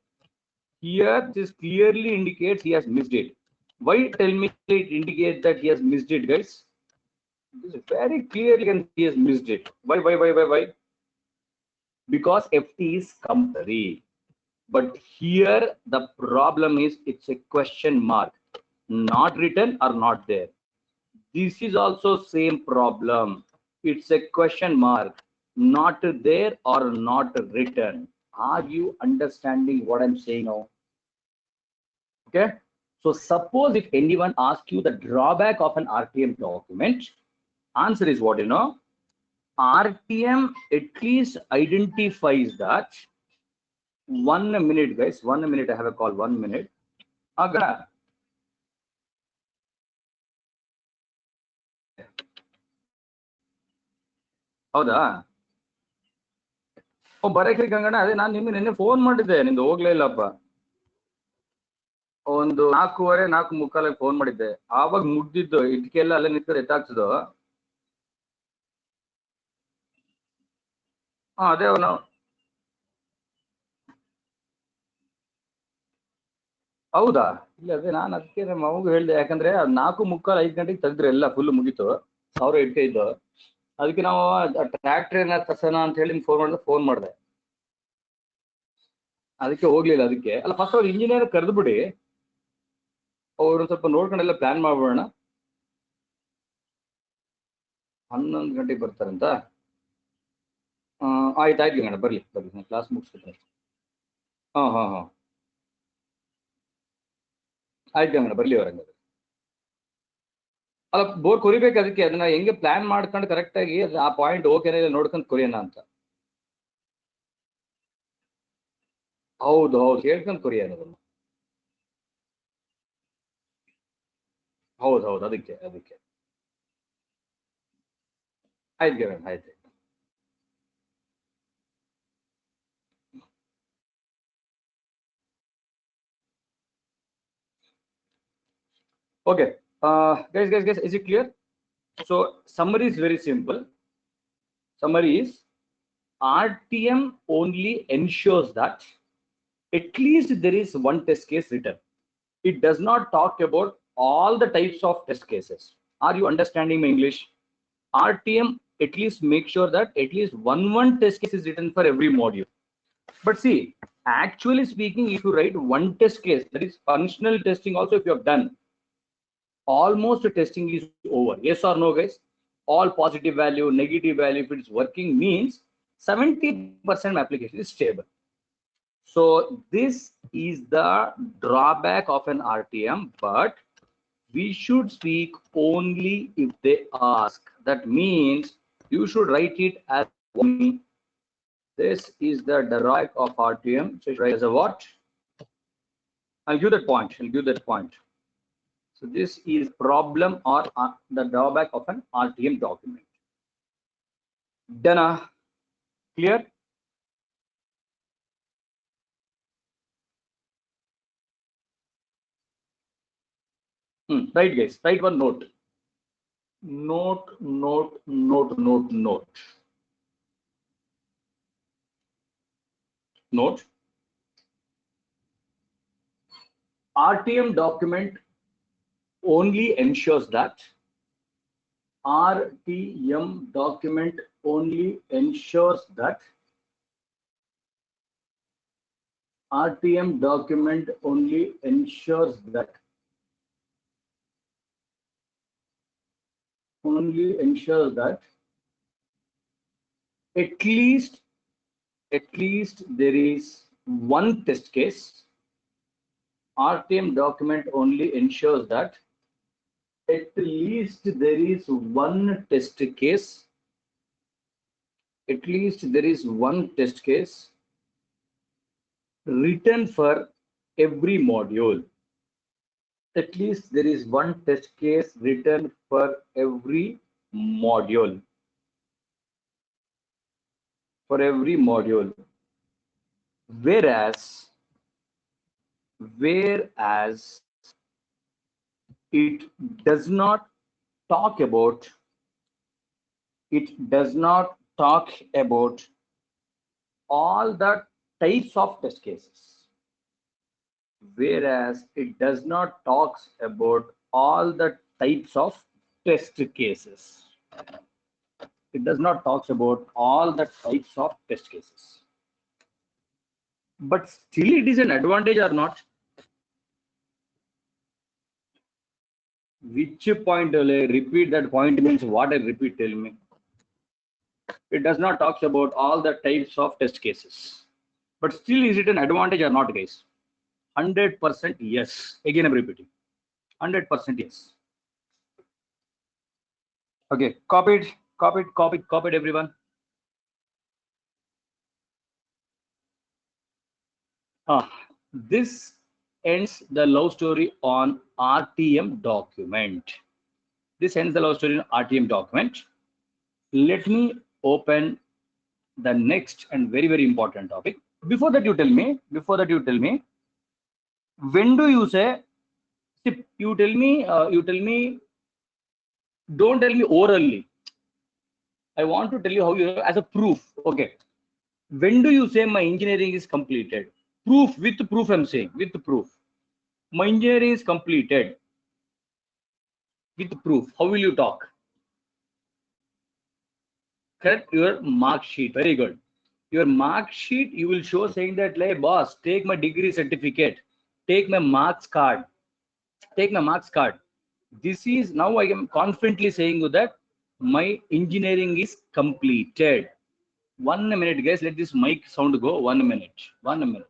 Here this clearly indicates he has missed it. Why? Tell me it indicates that he has missed it, guys. This is very clearly can he has missed it. Why? Because FT is compulsory. But here the problem is it's a question mark. Not written or not there. This is also same problem. It's a question mark. Not there or not written. Are you understanding what I'm saying now? Okay. So suppose if anyone asks you the drawback of an RTM document, answer is what? RTM at least identifies that. 1 minute, guys. 1 minute. I have a call. 1 minute. Aga. ಹೌದಾ? ಬರಕ್ಕೆ ಗಂಗಣ್ಣ, ಅದೇ ನಾನು ನಿಮ್ಗೆ ನಿನ್ನೆ phone ಮಾಡಿದ್ದೆ, ನಿಂದು ಹೋಗ್ಲೇ ಇಲ್ಲಪ್ಪ. ಒಂದು 4:15 4:45 ಫೋನ್ ಮಾಡಿದ್ದೆ. ಆವಾಗ ಮುಗ್ದಿದ್ದು ಇಟ್ಕೆಲ್ಲ ಅಲ್ಲೇ ನಿಂತ್ಕೊಂಡು ಎತ್ತಾಕ್ಸಿದ್ದು. ಅದೇ ನಾವು ಹೌದಾ? ಇಲ್ಲ ಅದೇ ನಾನು ಅದಕ್ಕೆ ನಮ್ಮ ಮಗು ಹೇಳಿದೆ, ಯಾಕಂದ್ರೆ 4:45 5 ಗಂಟೆಗೆ ತೆಗ್ದ್ರೆ ಎಲ್ಲ ಫುಲ್ ಮುಗೀತು, 1000 ಇಟ್ಕೆ ಇದ್ದು. ಅದಕ್ಕೆ ನಾವು ಟ್ರ್ಯಾಕ್ಟರ್ ಏನಾದ್ರು ತರ್ಸೋಣ ಅಂತ ಹೇಳಿ ಫೋನ್ ಮಾಡಿದೆ. ಅದಕ್ಕೆ ಹೋಗ್ಲಿಲ್ಲ. ಅದಕ್ಕೆ ಅಲ್ಲ, ಫಸ್ಟ್ ಅವ್ರು ಇಂಜಿನಿಯರ್ ಕರೆದು ಬಿಡಿ, ಅವ್ರು ಸ್ವಲ್ಪ ನೋಡ್ಕೊಂಡೆಲ್ಲ ಪ್ಲಾನ್ ಮಾಡ್ಬಿಡೋಣ. 11 ಗಂಟೆಗೆ ಬರ್ತಾರಂತ. ಆಯ್ತು ಗಂಗಣ್ಣ, ಬರ್ಲಿ ನಾನು ಕ್ಲಾಸ್ ಮುಗಿಸ್ಬಿಟ್ಟೆ. ಹಾ ಆಯ್ತು ಗಂಗಣ್ಣ, ಬರ್ಲಿ ಅವ್ರಂಗಾದ್ರೆ. ಅಲ್ಲ, ಬೋರ್ ಕೊರಿಬೇಕು. ಅದಕ್ಕೆ ಅದನ್ನ ಹೆಂಗೆ ಪ್ಲಾನ್ ಮಾಡ್ಕೊಂಡು ಕರೆಕ್ಟ್ ಆಗಿ ಆ ಪಾಯಿಂಟ್ ಓಕೆನ ನೋಡ್ಕೊಂಡು ಕೊರಿಯೋಣ ಅಂತ. ಹೌದು ಹೇಳ್ಕೊಂಡು ಕೊರಿಯೋಣ ಅದನ್ನ. ಹೌದು ಅದಕ್ಕೆ ಆಯ್ತು ಗಂಗಣ್ಣ, ಆಯ್ತು. Okay, guys, is it clear? So summary is very simple. Summary is RTM only ensures that at least there is one test case written. It does not talk about all the types of test cases. Are you understanding my English? RTM at least make sure that at least one test case is written for every module. But see, actually speaking, if you write one test case, that is functional testing also, if you have done, almost testing is over. Yes or no, guys? All positive value, negative value, if it's working means 70% application is stable. So this is the drawback of an RTM, but we should speak only if they ask. That means you should write it as me. This is the drawback of RTM. So write as a what? I'll give that point. I'll give that point. So this is problem or the drawback of an RTM document. Done. Clear? Right, guys. Write one note. Note. Note. RTM document only ensures that RTM document only ensures that RTM document only ensures that at least there is one test case. RTM document only ensures that at least there is one test case. At least there is one test case written for every module. At least there is one test case written for every module. For every module. Whereas it does not talk about all the types of test cases. Whereas it does not talk about all the types of test cases. It does not talk about all the types of test cases. But still it is an advantage or not? Which point? Repeat that point means what I repeat, tell me. It does not talk about all the types of test cases. But still is it an advantage or not, guys? 100% yes. Again I'm repeating. 100% yes. Okay, copied everyone. This ends the love story on RTM document. This ends the love story on RTM document. Let me open the next and very, very important topic. Before that, you tell me, when do you say, you tell me, don't tell me orally. I want to tell you how you, as a proof. Okay. When do you say my engineering is completed? Proof, with proof I'm saying, with proof. My engineering is completed. With proof. How will you talk? Correct, your mark sheet. Very good. Your mark sheet, you will show saying that, like, boss, take my degree certificate, take my marks card, take my marks card. This is, now I am confidently saying that my engineering is completed. 1 minute, guys. Let this mic sound go. 1 minute. 1 minute.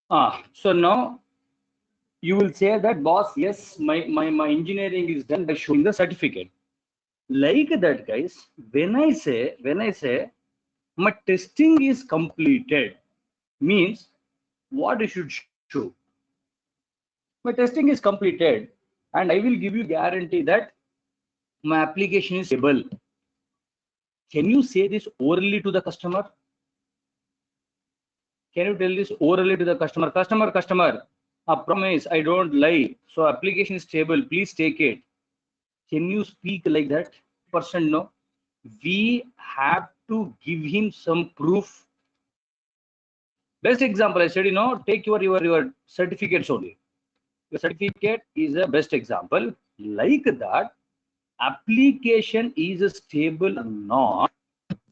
So now you will say that, boss, yes, my engineering is done by showing the certificate. Like that, guys, when I say my testing is completed, means what you should show. My testing is completed, and I will give you guarantee that my application is stable. Can you say this orally to the customer? Can you tell this orally to the customer? Customer, I promise, I don't lie. So application is stable. Please take it. Can you speak like that? Person, no. We have to give him some proof. Best example, I said, take your certificates only. Your certificate is a best example. Like that, application is stable or not,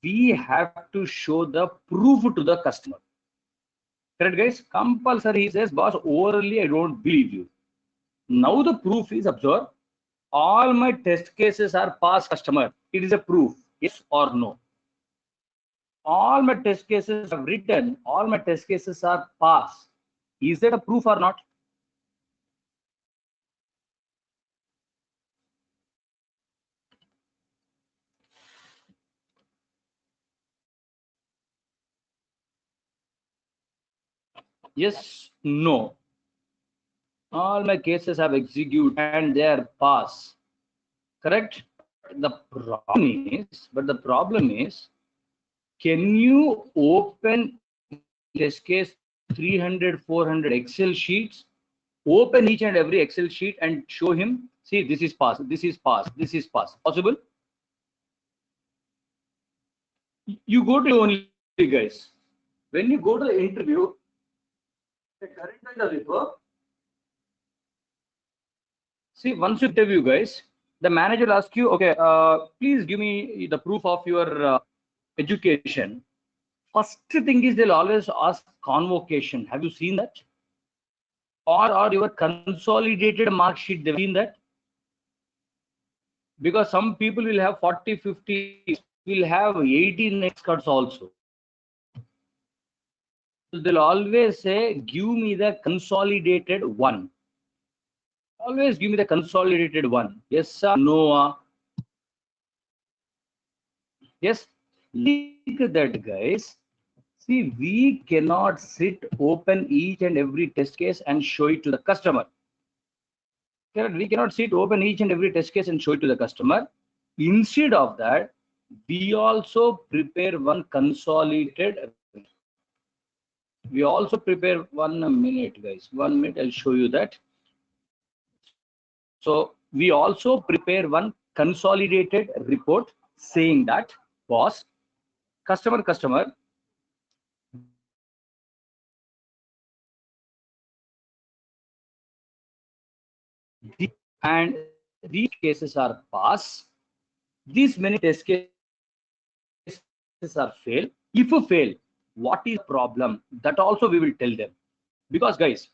we have to show the proof to the customer. Correct, guys? Compulsory, he says, boss, orally I don't believe you. Now the proof is, observe, all my test cases are passed, customer. It is a proof, yes or no. All my test cases have written, all my test cases are passed. Is that a proof or not? Yes, no. All my cases have executed and they are passed. Correct? But the problem is, can you open test case 300, 400 Excel sheets, open each and every Excel sheet and show him, see, this is passed, this is passed, this is passed. Possible? You go to only, guys. When you go to the interview, see, once you interview, guys, the manager will ask you, okay, please give me the proof of your education. First thing is they'll always ask convocation. Have you seen that? Or your consolidated mark sheet, they've seen that? Because some people will have 40, 50, will have 18 next cards also. So they'll always say, give me the consolidated one. Always give me the consolidated one. Yes, sir. No. Yes. Like that, guys. See, we cannot sit, open each and every test case and show it to the customer. We cannot sit, open each and every test case and show it to the customer. Instead of that, we also prepare one consolidated. We also prepare 1 minute, guys. 1 minute, I'll show you that. So we also prepare one consolidated report saying that, boss, customer, and these cases are passed. These many test cases are failed. If you fail, what is the problem? That also we will tell them. Because, guys,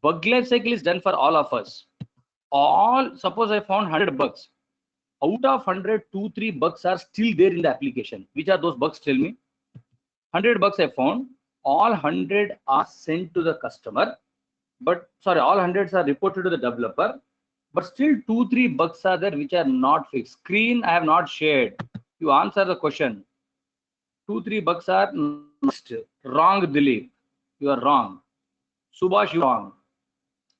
bug life cycle is done for all of us. Suppose I found 100 bugs. Out of 100, 2-3 bugs are still there in the application. Which are those bugs? Tell me. 100 bugs I found. All 100 are sent to the customer. But sorry, all 100s are reported to the developer. But still 2-3 bugs are there which are not fixed. Screen I have not shared. You answer the question. 2-3 bugs are missed. Wrong, Dilip. You are wrong. Subhash, you are wrong.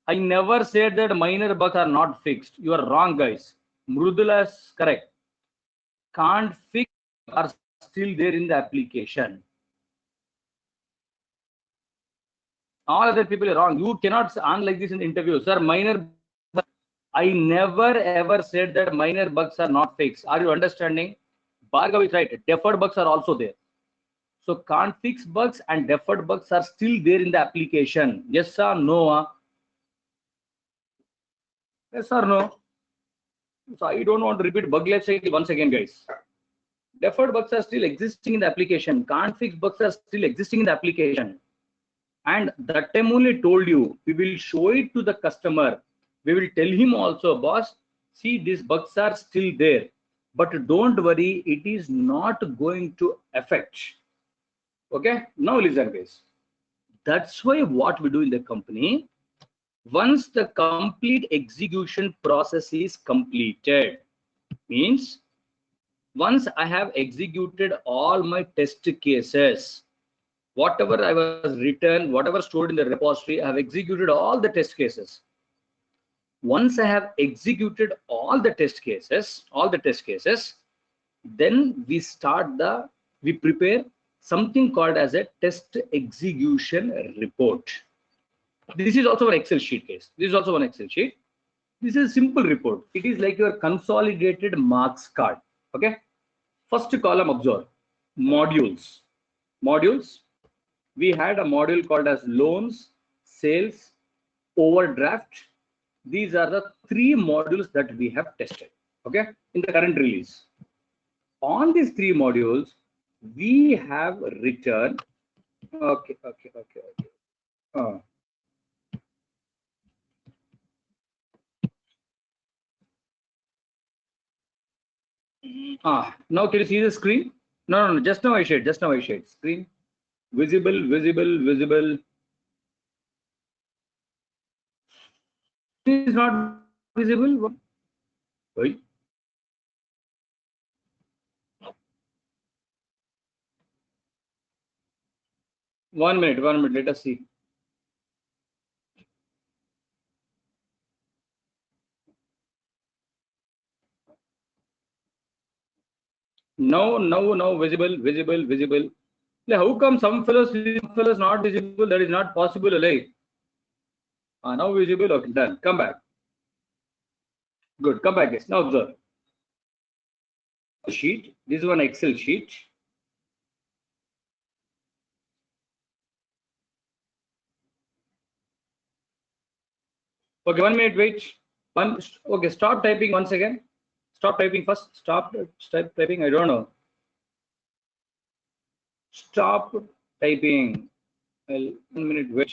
I never said that minor bugs are not fixed. You are wrong, guys. Mrudula is correct. Can't fix are still there in the application. All other people are wrong. You cannot answer like this in the interview. Sir, minor. I never ever said that minor bugs are not fixed. Are you understanding? Bhargav is right. Deferred bugs are also there. So can't fix bugs and deferred bugs are still there in the application. Yes or no? Yes or no? So I don't want to repeat bug life cycle once again, guys. Deferred bugs are still existing in the application. Can't fix bugs are still existing in the application. And that time only told you, we will show it to the customer. We will tell him also, boss, see, these bugs are still there. But don't worry, it is not going to affect. Okay, now listen, guys. That's why what we do in the company, once the complete execution process is completed, means once I have executed all my test cases, whatever I was written, whatever stored in the repository, I have executed all the test cases. Once I have executed all the test cases, then we prepare something called as a test execution report. This is also an Excel sheet case. This is also an Excel sheet. This is a simple report. It is like your consolidated marks card. Okay. First column, observe modules. Modules. We had a module called as loans, sales, overdraft. These are the 3 modules that we have tested. Okay. In the current release. On these 3 modules, we have written. Okay. Now can you see the screen? No. Just now I shared. Screen. Visible. It is not visible. Wait. One minute. Let us see. No. Visible. How come some fellows not visible? That is not possible. Like, now visible. Okay, done. Come back. Good. Come back, guys. Now observe. Sheet. This is one Excel sheet. Okay, 1 minute. Wait. Okay. Stop typing once again. Stop typing first. Stop typing. I don't know. Stop typing. 1 minute. Wait.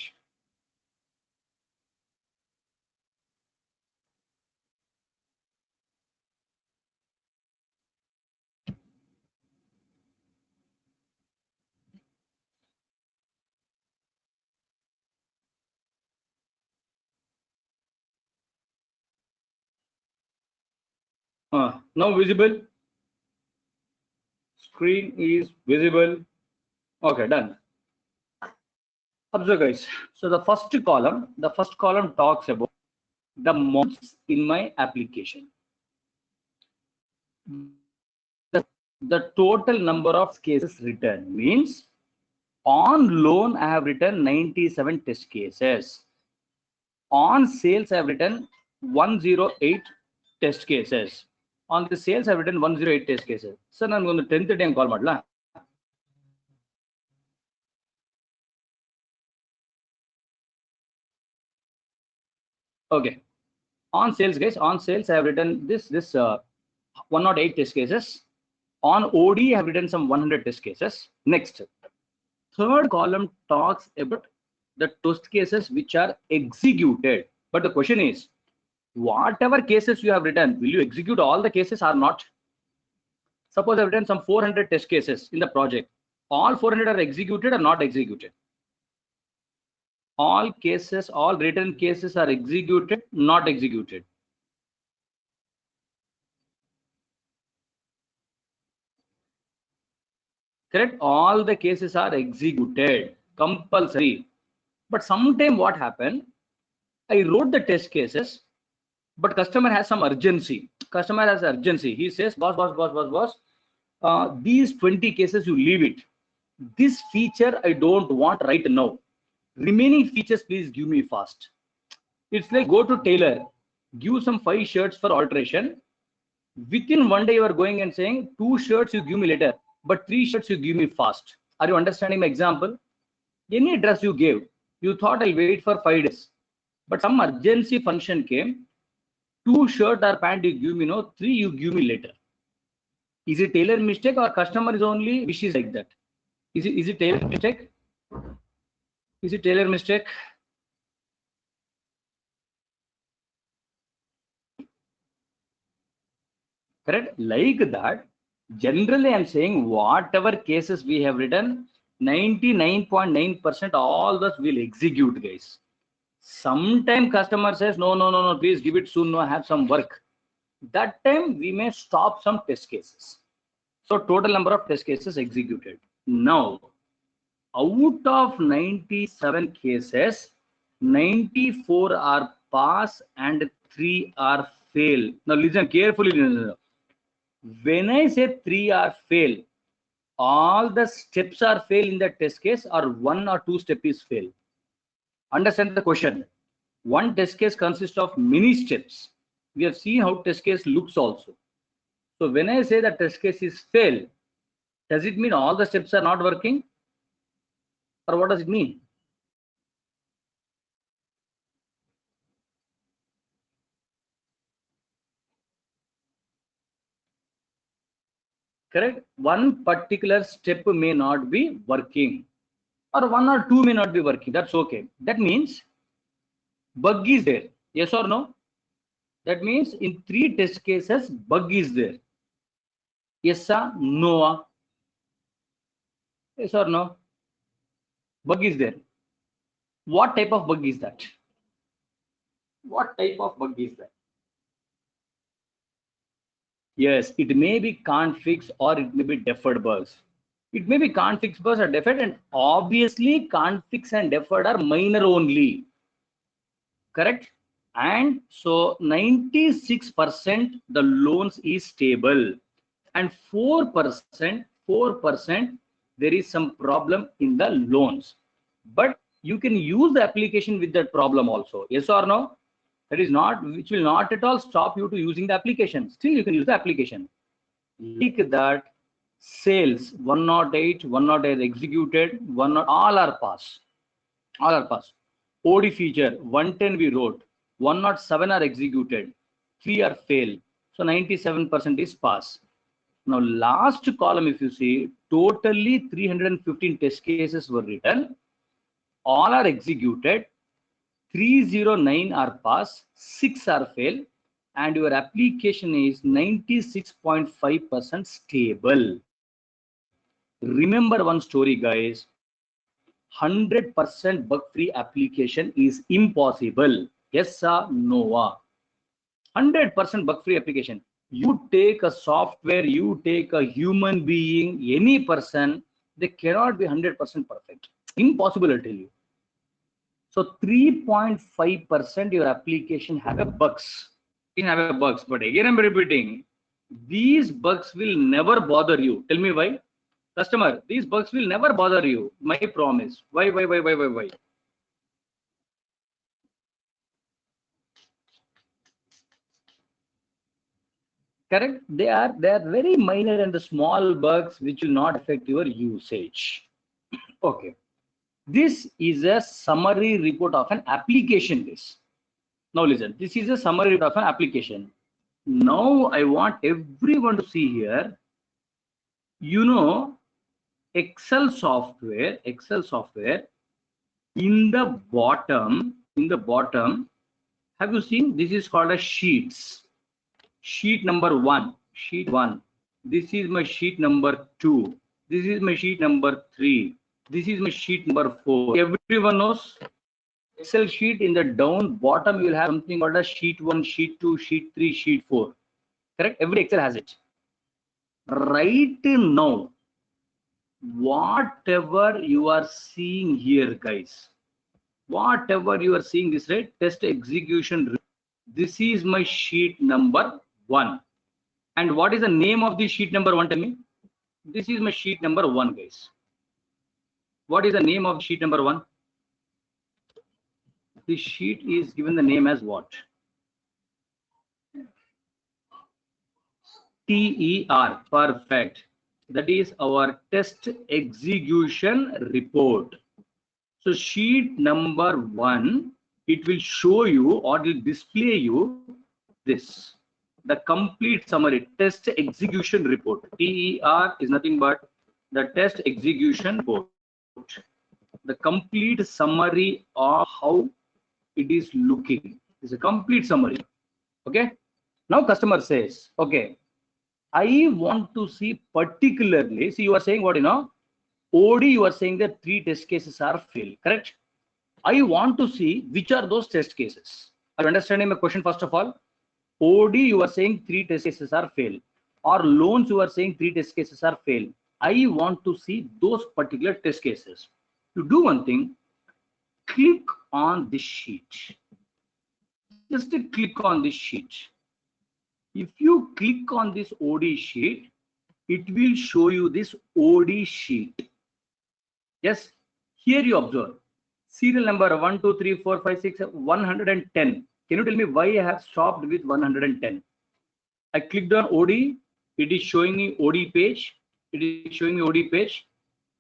Now visible. Screen is visible. Okay, done. Observe, guys. So the first column talks about the modules in my application. The total number of cases written means on loan I have written 97 test cases. On sales I have written 108 test cases. On the sales I have written 108 test cases. So I'm going to 10th day call madla. Okay. On sales, guys, I have written this 108 test cases. On OD, I have written some 100 test cases. Next, third column talks about the test cases which are executed. But the question is, whatever cases you have written, will you execute all the cases or not? Suppose I have written some 400 test cases in the project. All 400 are executed or not executed? All written cases are executed, not executed. Correct? All the cases are executed, compulsory. But sometime what happened? I wrote the test cases, but customer has some urgency. He says, boss, these 20 cases you leave it. This feature I don't want right now. Remaining features please give me fast. It's like go to tailor, give some 5 shirts for alteration. Within 1 day you are going and saying 2 shirts you give me later, but 3 shirts you give me fast. Are you understanding my example? Any dress you gave, you thought I'll wait for 5 days, but some urgency function came. 2 shirt or pant you give me, 3 you give me later. Is it tailor mistake or customer is only wishes like that? Is it tailor mistake? Is it tailor mistake? Correct? Like that, generally I'm saying whatever cases we have written, 99.9% all those will execute, guys. Sometime customer says, no, please give it soon, no, I have some work. That time we may stop some test cases. So total number of test cases executed. Now, out of 97 cases, 94 are pass and 3 are fail. Now listen carefully. When I say 3 are fail, all the steps are fail in the test case, or 1 or 2 step is fail? Understand the question. One test case consists of many steps. We have seen how test case looks also. So when I say the test case is fail, does it mean all the steps are not working? Or what does it mean? Correct? One particular step may not be working, or 1 or 2 may not be working. That's okay. That means bug is there. Yes or no? That means in 3 test cases, bug is there. Yes or no? Yes or no? Bug is there. What type of bug is that? What type of bug is that? Yes, it may be can't fix or it may be deferred bugs. It may be can't fix bugs or deferred, and obviously can't fix and deferred are minor only. Correct? And so 96% the loans is stable, and 4% there is some problem in the loans. But you can use the application with that problem also. Yes or no? That is not, which will not at all stop you to using the application. Still you can use the application. Like that, sales 108, 108 executed, all are pass. All are pass. OD feature 110 we wrote, 107 are executed, 3 are fail. So 97% is pass. Now last column, if you see, totally 315 test cases were written. All are executed. 309 are pass, 6 are fail, and your application is 96.5% stable. Remember one story, guys. 100% bug-free application is impossible. Yes or no? 100% bug-free application. You take a software, you take a human being, any person, they cannot be 100% perfect. Impossible, I tell you. So 3.5% your application have a bugs. You have a bugs, but again I'm repeating, these bugs will never bother you. Tell me why? Customer, these bugs will never bother you. My promise. Why? Correct? They are very minor and the small bugs which will not affect your usage. Okay. This is a summary report of an application. Now listen, this is a summary report of an application. Now I want everyone to see here. You know, Excel software, in the bottom, have you seen, this is called a sheets. Sheet number 1, sheet 1. This is my sheet number 2. This is my sheet number 3. This is my sheet number 4. Everyone knows Excel sheet, in the down bottom you will have something called a sheet 1, sheet 2, sheet 3, sheet 4. Correct? Every Excel has it. Right now, whatever you are seeing here, guys, whatever you are seeing this, right? Test execution. This is my sheet number 1. And what is the name of the sheet number 1? Tell me. This is my sheet number 1, guys. What is the name of sheet number 1? This sheet is given the name as what? TER. Perfect. That is our test execution report. So sheet number 1, it will show you or it will display you this, the complete summary, test execution report. TER is nothing but the test execution report, the complete summary of how it is looking. It's a complete summary. Okay. Now customer says, okay, I want to see particularly, see, you are saying what, OD, you are saying that 3 test cases are failed, correct? I want to see which are those test cases. Are you understanding my question first of all? OD, you are saying 3 test cases are failed, or loans, you are saying 3 test cases are failed. I want to see those particular test cases. You do one thing, click on this sheet. Just click on this sheet. If you click on this OD sheet, it will show you this OD sheet. Yes, here you observe serial number 1, 2, 3, 4, 5, 6, 110. Can you tell me why I have stopped with 110? I clicked on OD. It is showing me OD page. It is showing me OD page.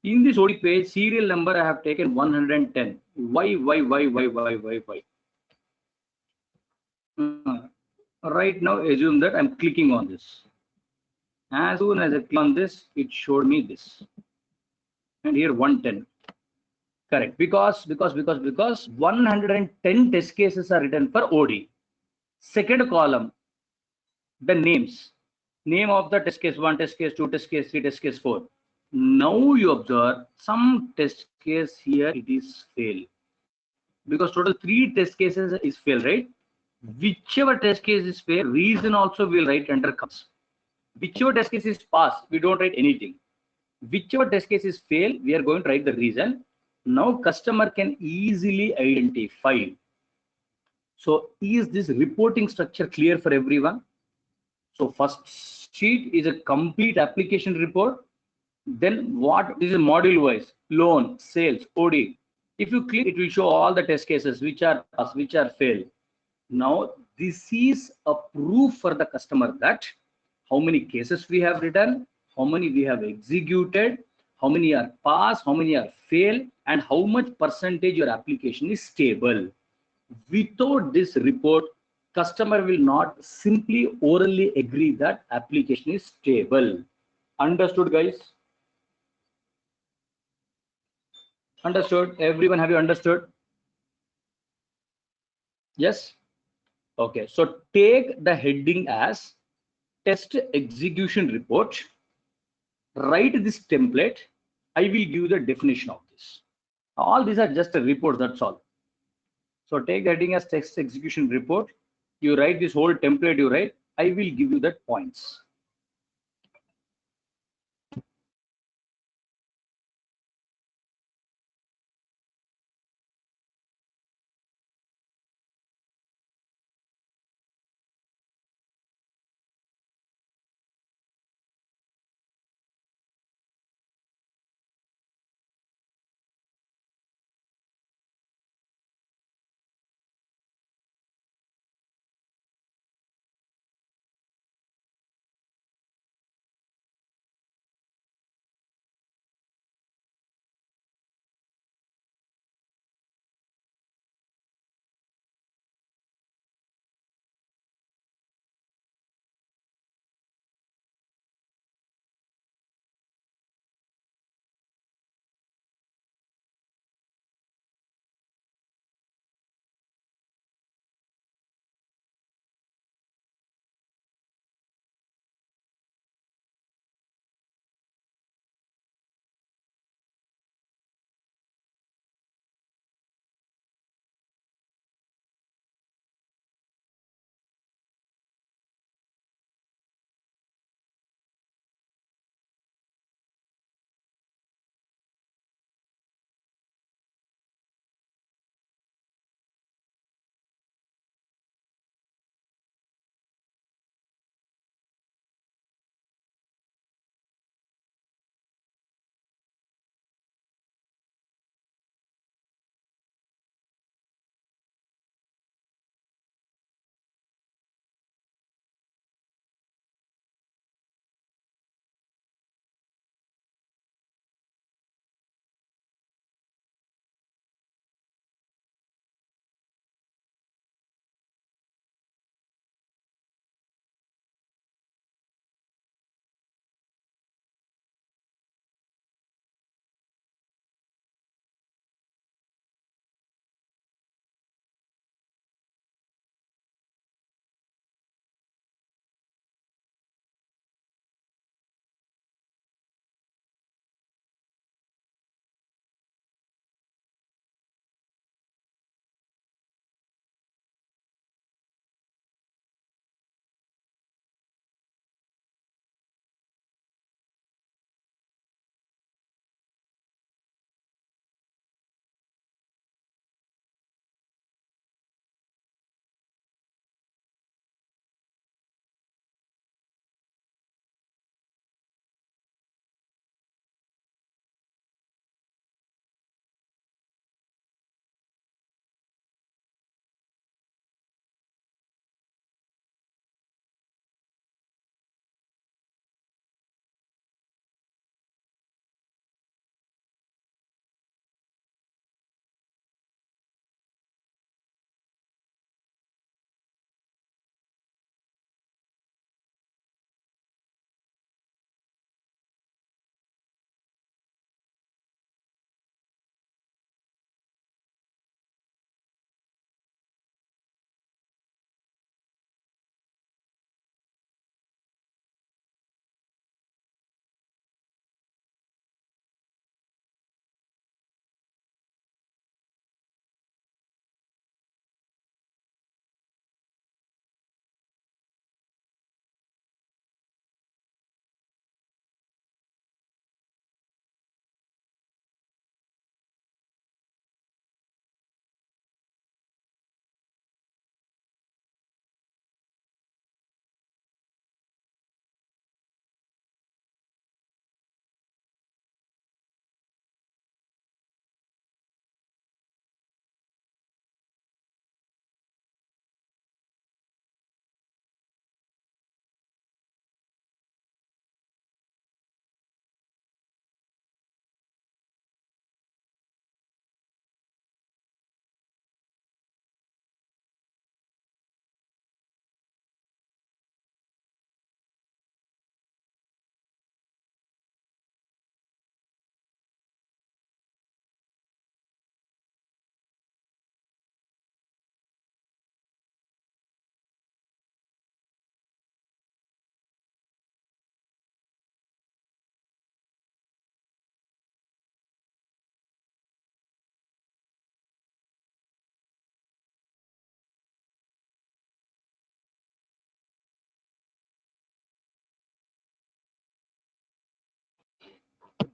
In this OD page, serial number I have taken 110. Why? Right now, assume that I'm clicking on this. As soon as I click on this, it showed me this. And here 110. Correct. Because 110 test cases are written for OD. Second column, the names. Name of the test case 1, test case 2, test case 3, test case 4. Now you observe some test case here it is fail. Because total 3 test cases is fail, right? Whichever test case is fail, reason also will write under comes. Whichever test case is pass, we don't write anything. Whichever test case is fail, we are going to write the reason. Now customer can easily identify. So is this reporting structure clear for everyone? So first sheet is a complete application report. Then what is a module wise? Loan, sales, OD. If you click, it will show all the test cases which are pass, which are fail. Now this is a proof for the customer that how many cases we have written, how many we have executed, how many are pass, how many are fail, and how much percentage your application is stable. Without this report, customer will not simply orally agree that application is stable. Understood, guys? Understood? Everyone, have you understood? Yes? Okay, so take the heading as test execution report. Write this template. I will give the definition of this. All these are just a report, that's all. So take the heading as test execution report. You write this whole template, you write. I will give you that points.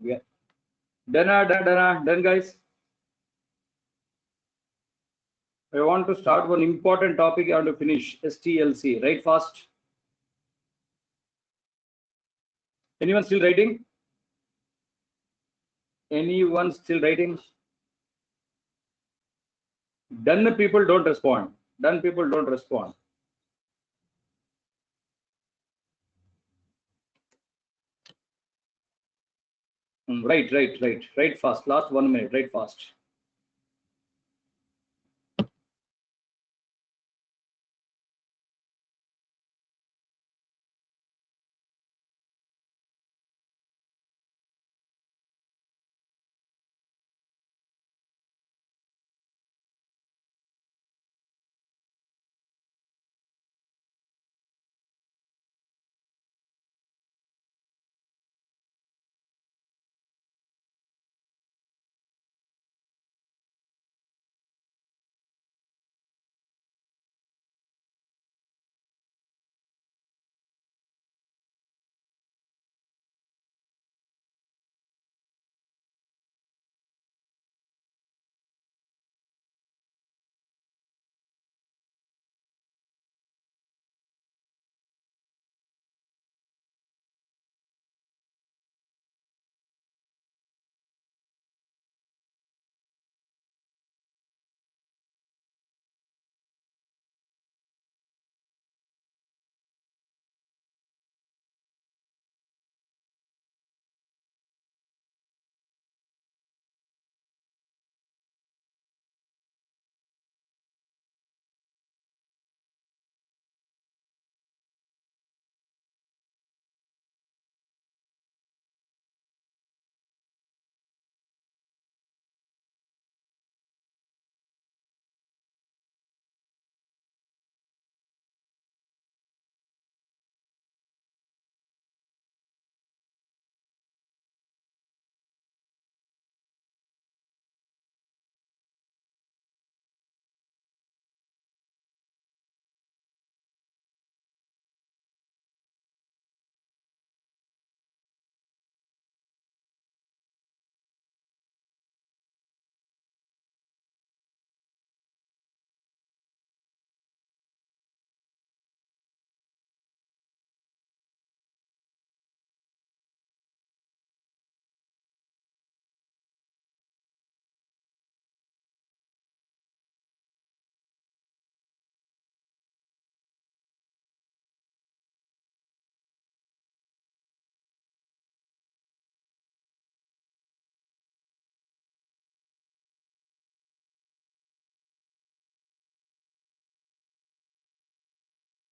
Yeah. Done, guys. I want to start one important topic. I want to finish STLC. Write fast. Anyone still writing? Anyone still writing? Done people don't respond. Done people don't respond. Write fast. Last 1 minute. Write fast.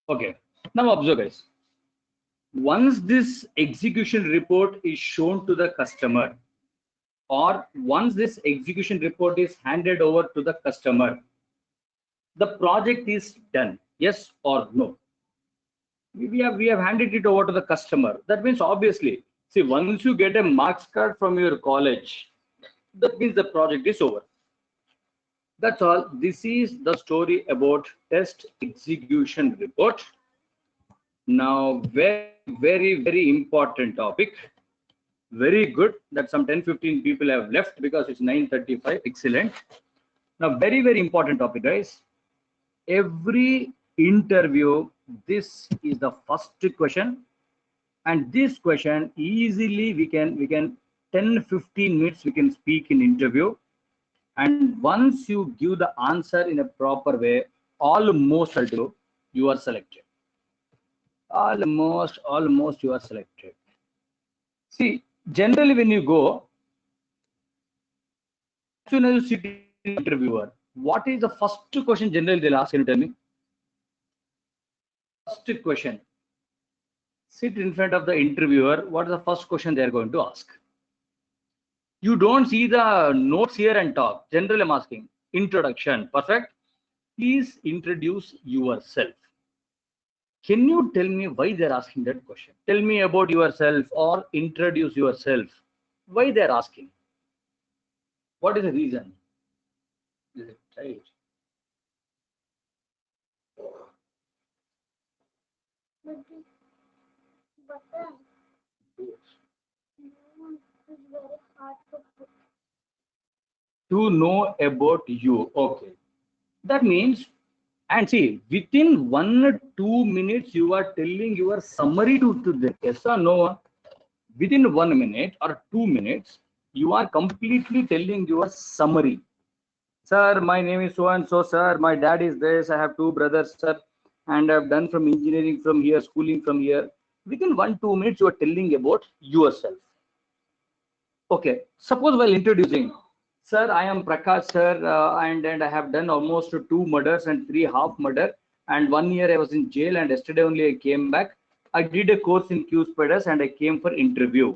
Okay. Now observe, guys. Once this execution report is shown to the customer, or once this execution report is handed over to the customer, the project is done. Yes or no? We have handed it over to the customer. That means obviously, see, once you get a marks card from your college, that means the project is over. That's all. This is the story about test execution report. Now, very important topic. Very good that some 10-15 people have left because it's 9:35. Excellent. Now, very important topic, guys. Every interview, this is the first question, and this question easily we can 10-15 minutes we can speak in interview, and once you give the answer in a proper way, almost you are selected. Almost you are selected. See, generally when you go, as soon as you sit in interviewer, what is the first question generally they'll ask? Can you tell me? First question. Sit in front of the interviewer. What is the first question they are going to ask? You don't see the notes here and talk. Generally, I'm asking. Introduction. Perfect. Please introduce yourself. Can you tell me why they're asking that question? Tell me about yourself or introduce yourself. Why they're asking? What is the reason? Is it right? To know about you. Okay. That means, and see, within 1 or 2 minutes, you are telling your summary to them. Yes or no? Within 1 minute or 2 minutes, you are completely telling your summary. Sir, my name is so and so, sir. My dad is this. I have two brothers, sir. And I've done from engineering from here, schooling from here. Within 1 2 minutes, you are telling about yourself. Okay. Suppose while introducing, sir, I am Prakash, sir, and I have done almost 2 murders and 3 half murder. And 1 year I was in jail, and yesterday only I came back. I did a course in Q Spiders and I came for interview.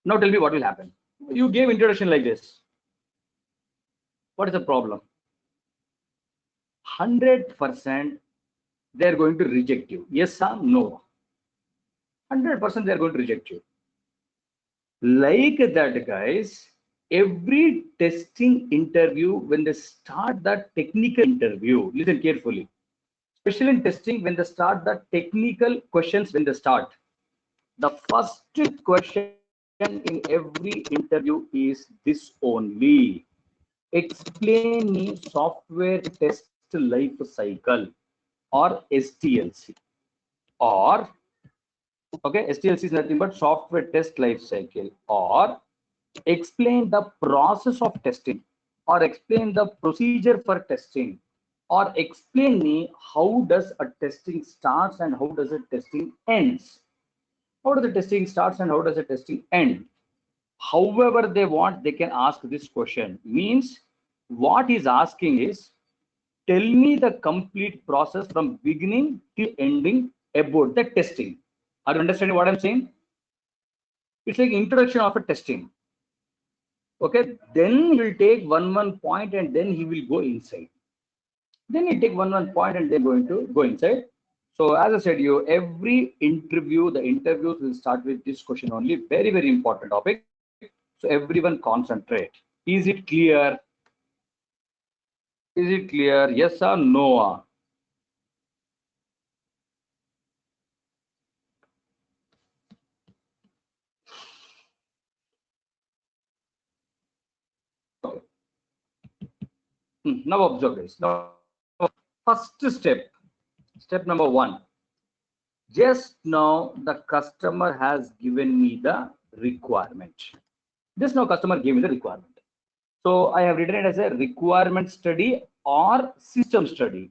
Now tell me what will happen. You gave introduction like this. What is the problem? 100% they are going to reject you. Yes or no? 100% they are going to reject you. Like that, guys, every testing interview, when they start that technical interview, listen carefully, especially in testing, when they start the technical questions, when they start, the first question in every interview is this only: explain me software test life cycle, or STLC, or okay, STLC is nothing but software test life cycle, or explain the process of testing, or explain the procedure for testing, or explain me how does a testing starts and how does a testing ends. How does the testing starts and how does the testing end? However they want, they can ask this question. Means what he's asking is, tell me the complete process from beginning till ending about the testing. Are you understanding what I'm saying? It's like introduction of a testing. Okay, then he will take one point and then he will go inside. Then he take one point and then going to go inside. So as I said, you every interview, the interviews will start with this question only. Very, very important topic. So everyone concentrate. Is it clear? Is it clear? Yes or no? Now observe this. Now, first step number 1. Just now the customer has given me the requirement. Just now customer gave me the requirement. So I have written it as a requirement study or system study.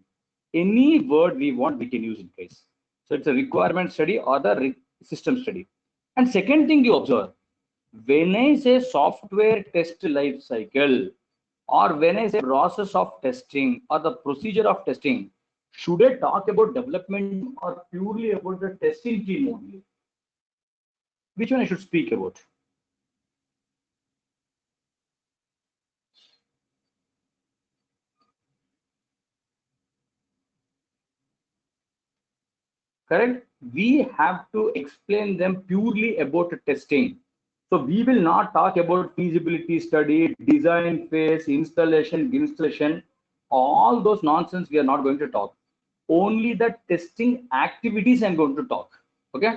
Any word we want, we can use in case. So it's a requirement study or the system study. And second thing you observe, when I say software test life cycle, or when I say process of testing or the procedure of testing, should I talk about development or purely about the testing team only? Which one I should speak about? Correct? We have to explain them purely about testing. So we will not talk about feasibility study, design phase, installation, all those nonsense we are not going to talk. Only the testing activities I'm going to talk. Okay.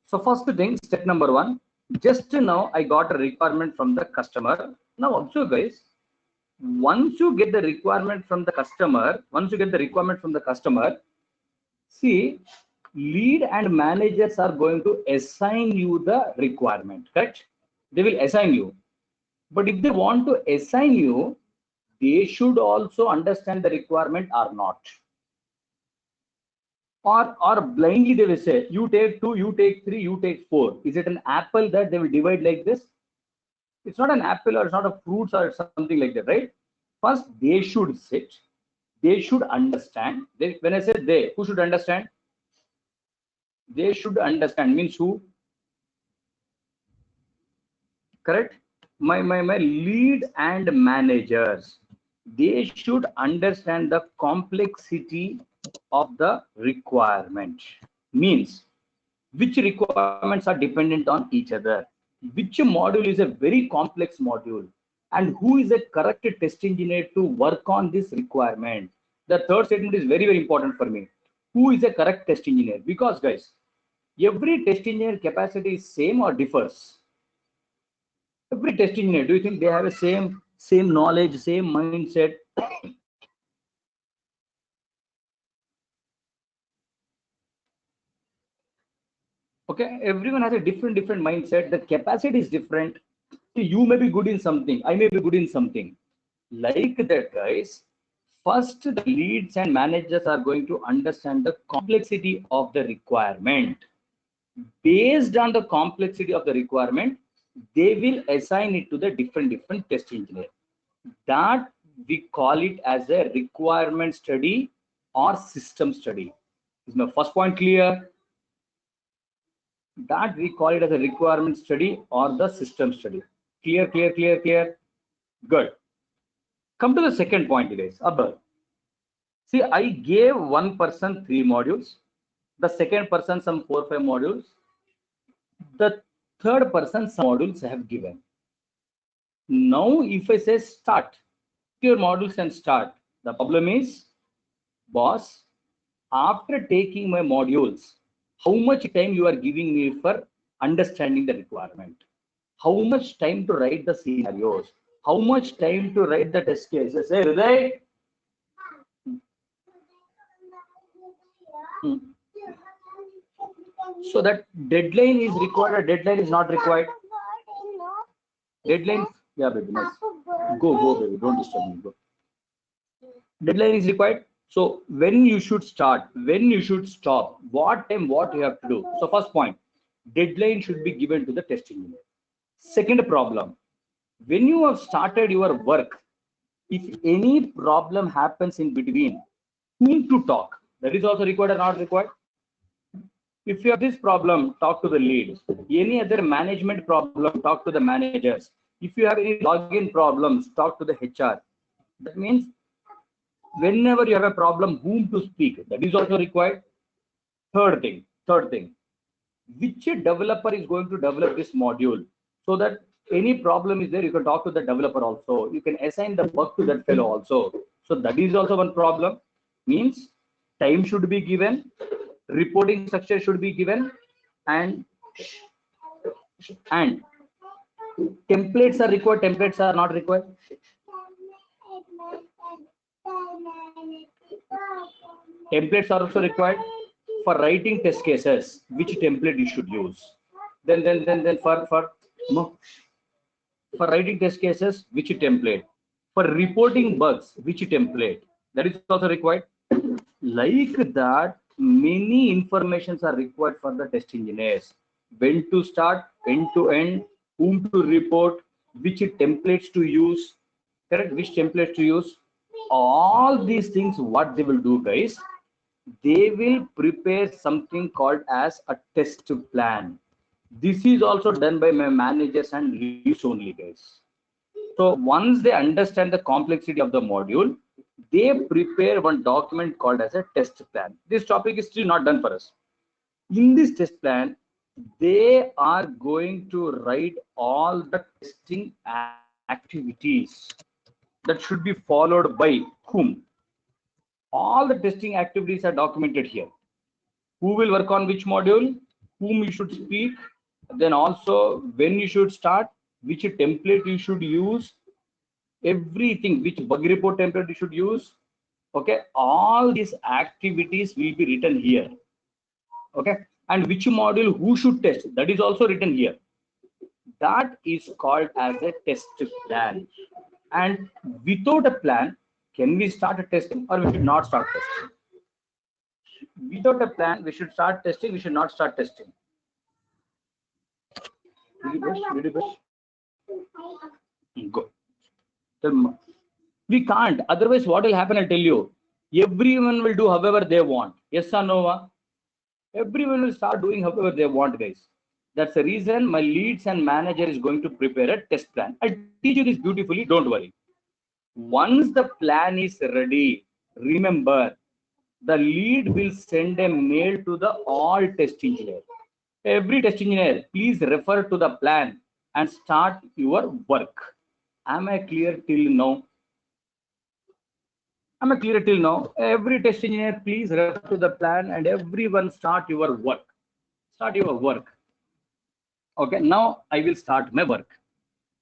So first thing, step number 1, just now I got a requirement from the customer. Now observe guys, once you get the requirement from the customer, see, lead and managers are going to assign you the requirement, correct? They will assign you. But if they want to assign you, they should also understand the requirement or not. Or blindly they will say, you take 2, you take 3, you take 4. Is it an apple that they will divide like this? It's not an apple or it's not a fruits or something like that, right? First, they should sit. They should understand. When I say they, who should understand? They should understand means who? Correct? My lead and managers, they should understand the complexity of the requirement. Means which requirements are dependent on each other, which module is a very complex module, and who is a correct test engineer to work on this requirement. The third statement is very, very important for me. Who is a correct test engineer? Because guys, every test engineer capacity is same or differs. Every test engineer, do you think they have a same knowledge, same mindset? Okay, everyone has a different mindset. The capacity is different. You may be good in something, I may be good in something. Like that, guys. First, the leads and managers are going to understand the complexity of the requirement. Based on the complexity of the requirement, they will assign it to the different test engineer. That we call it as a requirement study or system study. Is my first point clear? That we call it as a requirement study or the system study. Clear. Good. Come to the second point, guys. Above. See, I gave one person 3 modules, the second person some 4-5 modules, the third person some modules have given. Now, if I say start your modules and start, the problem is, boss, after taking my modules, how much time you are giving me for understanding the requirement? How much time to write the scenarios? How much time to write the test cases? Hey, Hriday? So that deadline is required or deadline is not required? Deadline, yeah, baby, nice. Go, baby, don't disturb me. Go. Deadline is required. So when you should start, when you should stop, what time, what you have to do. So first point, deadline should be given to the test engineer. Second problem, when you have started your work, if any problem happens in between, whom to talk? That is also required or not required? If you have this problem, talk to the lead. Any other management problem, talk to the managers. If you have any login problems, talk to the HR. That means whenever you have a problem, whom to speak, that is also required. Third thing, which developer is going to develop this module, so that any problem is there, you can talk to the developer also. You can assign the work to that fellow also. So that is also one problem. Means time should be given, reporting structure should be given, and templates are required, templates are not required. Templates are also required for writing test cases. Which template you should use? Then for writing test cases, which template? For reporting bugs, which template? That is also required. Like that, many informations are required for the test engineers. When to start, when to end, whom to report, which templates to use, correct? Which templates to use. All these things, what they will do, guys, they will prepare something called as a test plan. This is also done by my managers and leads only, guys. So once they understand the complexity of the module, they prepare one document called as a test plan. This topic is still not done for us. In this test plan, they are going to write all the testing activities that should be followed by whom. All the testing activities are documented here. Who will work on which module, whom you should speak, then also when you should start, which template you should use, everything, which bug report template you should use. Okay, all these activities will be written here. Okay, and which module who should test, that is also written here. That is called as a test plan. And without a plan, can we start a testing or we should not start testing? Without a plan, we should start testing, we should not start testing. Go. We can't. Otherwise, what will happen? I'll tell you. Everyone will do however they want. Yes or no? Everyone will start doing however they want, guys. That's the reason my leads and manager is going to prepare a test plan. I'll teach you this beautifully. Don't worry. Once the plan is ready, remember, the lead will send a mail to the all test engineer. Every test engineer, please refer to the plan and start your work. Am I clear till now? Am I clear till now? Every test engineer, please refer to the plan and everyone start your work. Start your work. Okay, now I will start my work.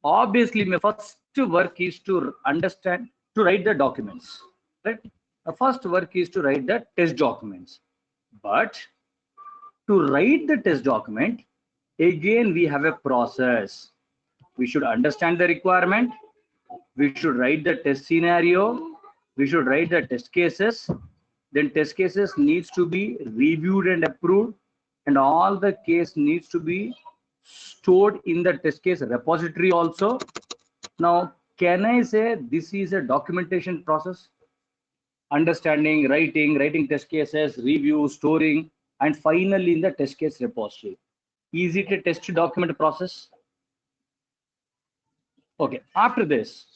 Obviously, my first work is to understand, to write the documents, right? The first work is to write the test documents. But to write the test document, again, we have a process. We should understand the requirement. We should write the test scenario. We should write the test cases. Then test cases needs to be reviewed and approved, and all the case needs to be stored in the test case repository also. Now, can I say this is a documentation process? Understanding, writing test cases, review, storing, and finally in the test case repository. Is it a test document process? Okay, after this,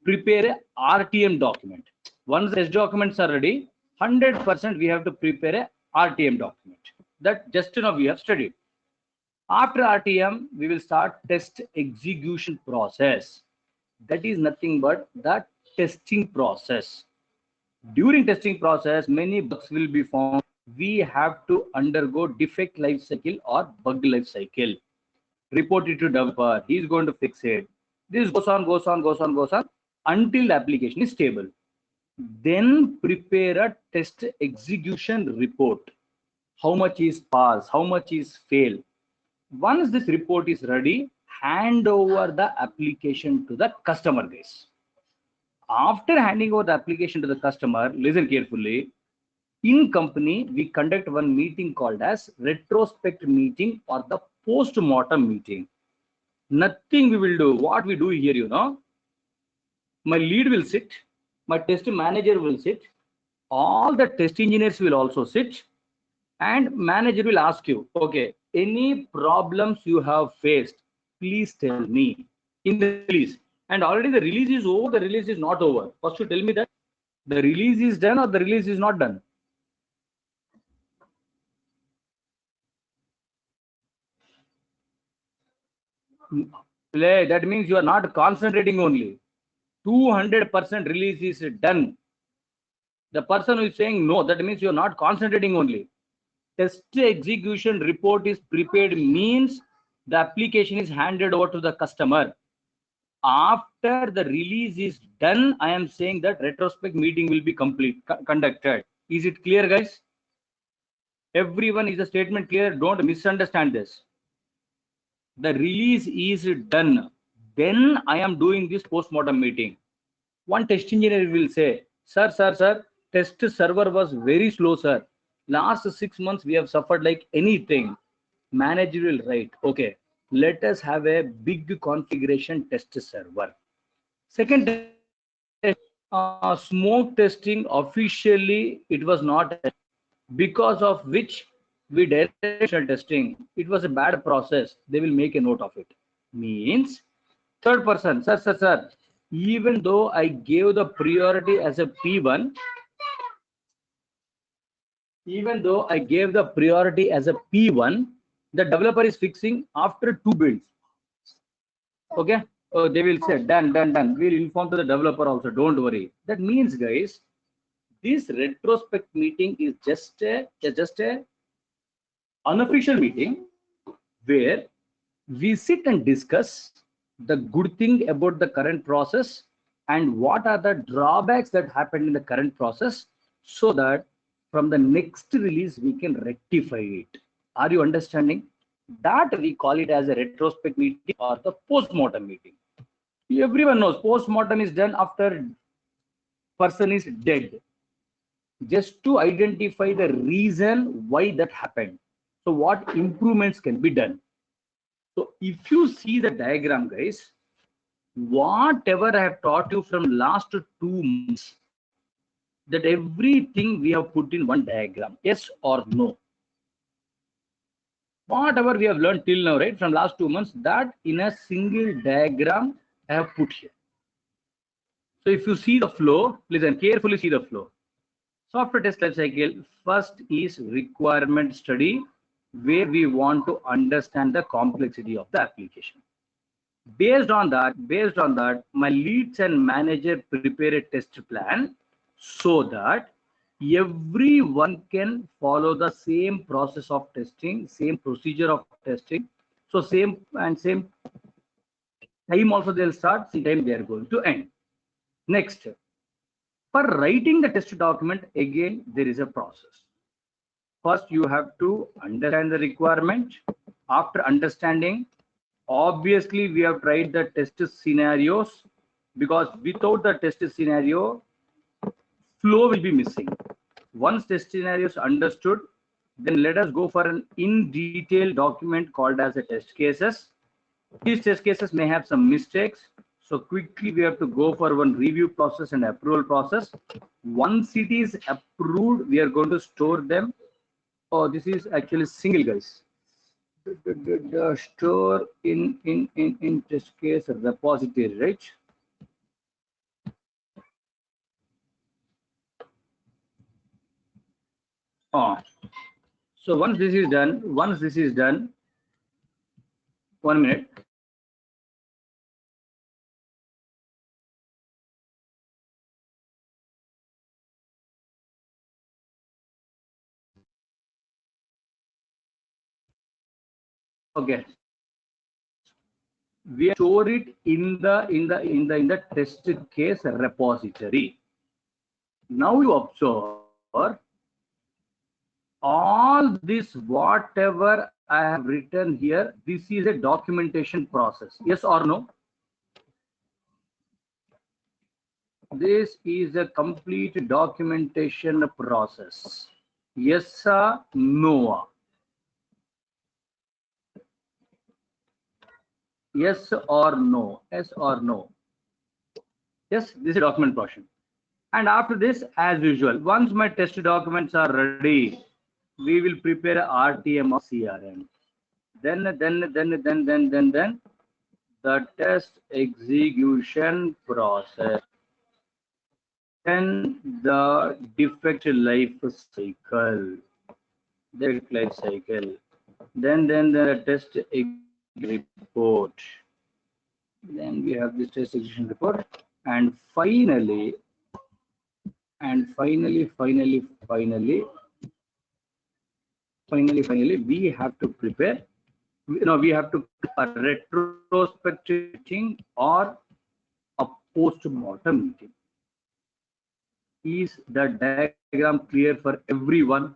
prepare a RTM document. Once the test documents are ready, 100% we have to prepare a RTM document. That just now we have studied. After RTM, we will start test execution process. That is nothing but the testing process. During testing process, many bugs will be found. We have to undergo defect life cycle or bug life cycle. Report it to developer. He is going to fix it. This goes on until the application is stable. Then prepare a test execution report. How much is pass? How much is fail? Once this report is ready, hand over the application to the customer, guys. After handing over the application to the customer, listen carefully. In company, we conduct one meeting called as retrospect meeting or the post-mortem meeting. Nothing we will do. What we do here, my lead will sit, my test manager will sit, all the test engineers will also sit, and manager will ask you, okay, any problems you have faced, please tell me in the release. And already the release is over, the release is not over. First you tell me that the release is done or the release is not done. That means you are not concentrating only. 200% release is done. The person who is saying no, that means you are not concentrating only. Test execution report is prepared means the application is handed over to the customer. After the release is done, I am saying that retrospect meeting will be conducted. Is it clear, guys? Everyone, is the statement clear? Don't misunderstand this. The release is done. Then I am doing this post-mortem meeting. One test engineer will say, sir, test server was very slow, sir. Last 6 months we have suffered like anything. Manager will write, okay, let us have a big configuration test server. Second, smoke testing officially it was not, because of which we directional testing. It was a bad process. They will make a note of it. Means third person, sir, even though I gave the priority as a P1, the developer is fixing after 2 builds. Okay, they will say done. We'll inform to the developer also, don't worry. That means, guys, this retrospect meeting is just a unofficial meeting where we sit and discuss the good thing about the current process and what are the drawbacks that happened in the current process, so that from the next release we can rectify it. Are you understanding? That we call it as a retrospect meeting or the post-mortem meeting. Everyone knows post-mortem is done after person is dead, just to identify the reason why that happened. So what improvements can be done? So if you see the diagram, guys, whatever I have taught you from last 2 months, that everything we have put in one diagram, yes or no? Whatever we have learned till now, right, from last 2 months, that in a single diagram I have put here. So if you see the flow, listen carefully, see the flow. Software test life cycle, first is requirement study, where we want to understand the complexity of the application. Based on that, my leads and manager prepare a test plan so that everyone can follow the same process of testing, same procedure of testing. So same time also they'll start, same time they are going to end. Next, for writing the test document, again, there is a process. First, you have to understand the requirement. After understanding, obviously, we have tried the test scenarios, because without the test scenario, flow will be missing. Once test scenario is understood, then let us go for an in detail document called as a test cases. These test cases may have some mistakes. So quickly we have to go for one review process and approval process. Once it is approved, we are going to store them. Oh, this is actually single, guys. Store in test case repository, right? Oh, so once this is done, 1 minute. Okay, we store it in the test case repository. Now you observe all this, whatever I have written here, this is a documentation process. Yes or no? This is a complete documentation process. Yes or no? Yes or no? Yes or no? Yes, this is document portion. And after this, as usual, once my test documents are ready, we will prepare RTM or CRM. Then the test execution process. Then the defect life cycle. Then the test report. Then we have this test execution report, and finally, we have to prepare. We have to a retrospective meeting or a post-mortem meeting. Is the diagram clear for everyone?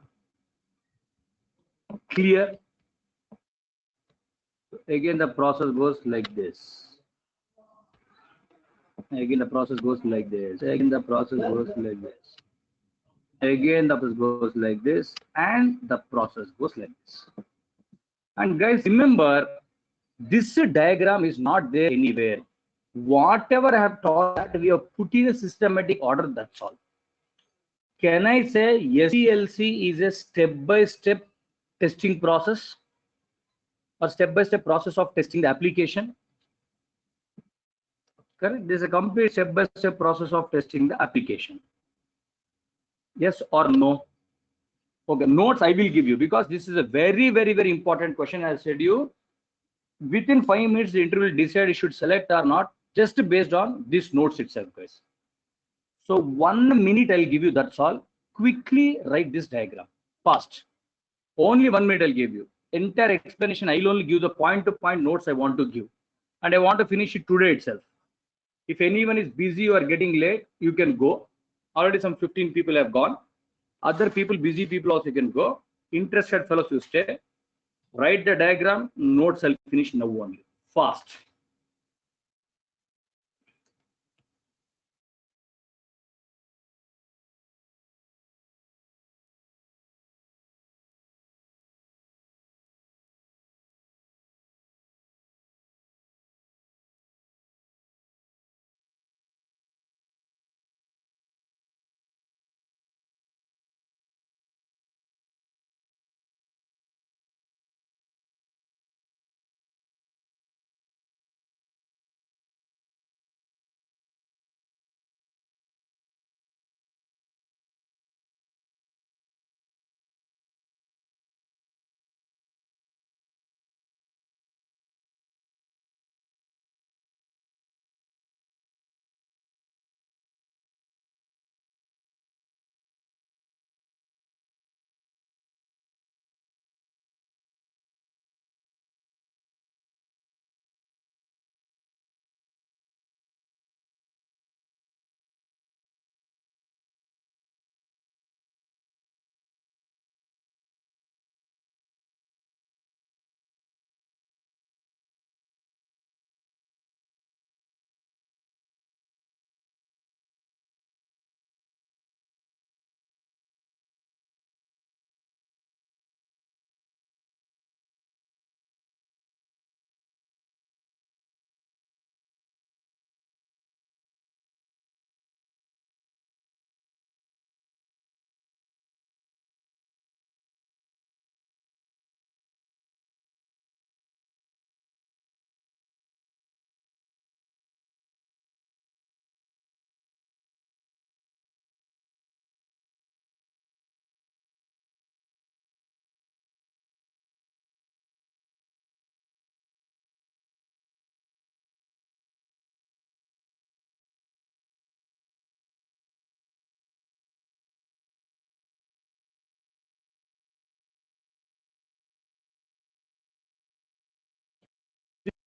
Clear? Again, the process goes like this. Again, the process goes like this. Again, the process goes like this. Again, the process goes like this, and the process goes like this. And guys, remember, this diagram is not there anywhere. Whatever I have taught, that we have put in a systematic order, that's all. Can I say SDLC is a step-by-step testing process or step-by-step process of testing the application? Correct. This is a complete step-by-step process of testing the application. Yes or no? Okay, notes I will give you, because this is a very important question. I said you, within 5 minutes the interview will decide you should select or not, just based on these notes itself, guys. So 1 minute I'll give you, that's all. Quickly write this diagram fast. Only 1 minute I'll give you. Entire explanation I'll only give the point-to-point notes I want to give, and I want to finish it today itself. If anyone is busy or getting late, you can go. Already some 15 people have gone. Other people, busy people also can go. Interested fellows, you stay. Write the diagram, notes I'll finish now only. Fast.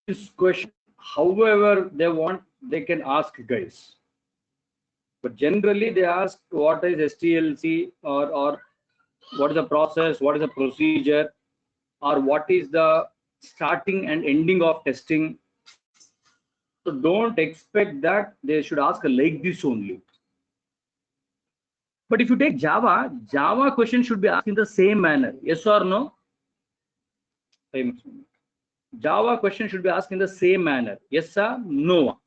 this question however they want, they can ask, guys. But generally they ask what is STLC, or what is the process, what is the procedure, or what is the starting and ending of testing. So don't expect that they should ask like this only. But if you take Java question should be asked in the same manner. Yes or no? Java question should be asked in the same manner. Yes or no?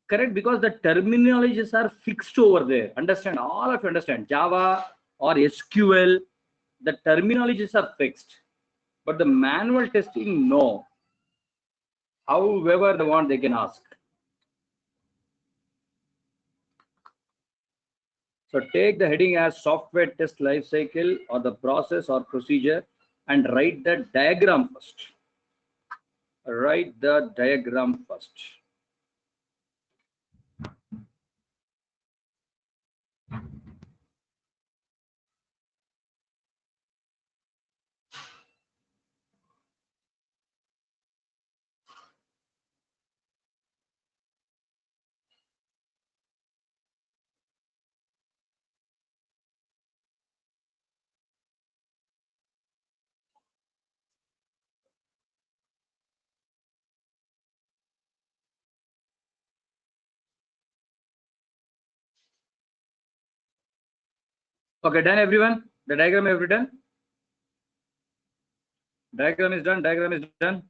Correct, because the terminologies are fixed over there. Understand, all of you understand. Java or SQL, the terminologies are fixed. But the manual testing, no. However they want, they can ask. So take the heading as software test life cycle or the process or procedure and write the diagram first. Write the diagram first. Okay, done everyone? The diagram have written? Diagram is done, diagram is done.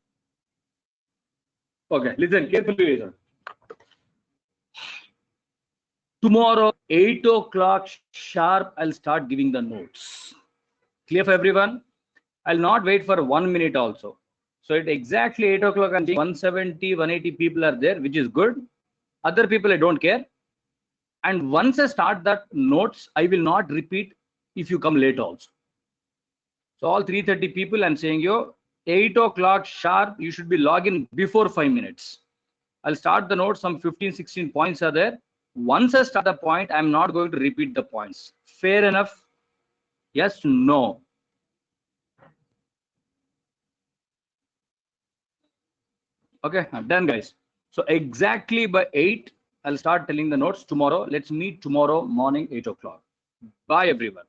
Okay, listen, carefully listen. Tomorrow, 8 o'clock sharp, I'll start giving the notes. Clear for everyone? I'll not wait for 1 minute also. So at exactly 8 o'clock, I'm seeing 170, 180 people are there, which is good. Other people, I don't care. And once I start that notes, I will not repeat if you come late also. So all 330 people, I'm saying you 8 o'clock sharp, you should be logging before 5 minutes. I'll start the notes, some 15, 16 points are there. Once I start the point, I'm not going to repeat the points. Fair enough? Yes, no. Okay, I'm done, guys. So exactly by 8, I'll start telling the notes tomorrow. Let's meet tomorrow morning, 8 o'clock. Bye, everyone.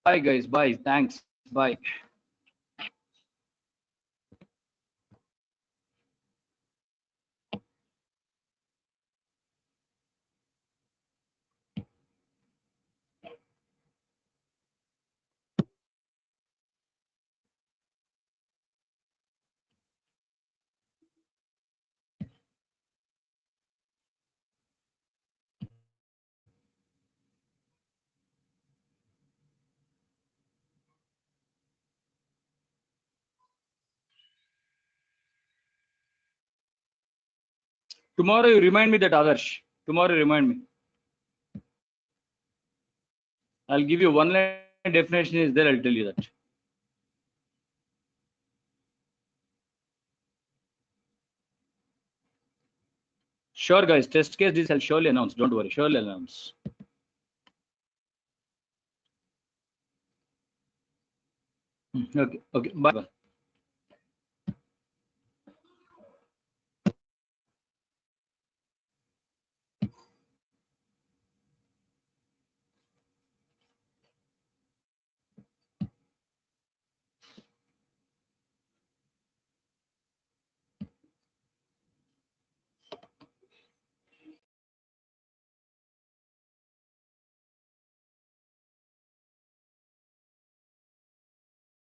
Bye, guys. Bye. Thanks. Bye. Tomorrow, you remind me that Adarsh. Tomorrow, remind me. I'll give you one line definition is there. I'll tell you that. Sure, guys. Test case, this I'll surely announce. Don't worry. Surely announce. Okay. Okay. Bye.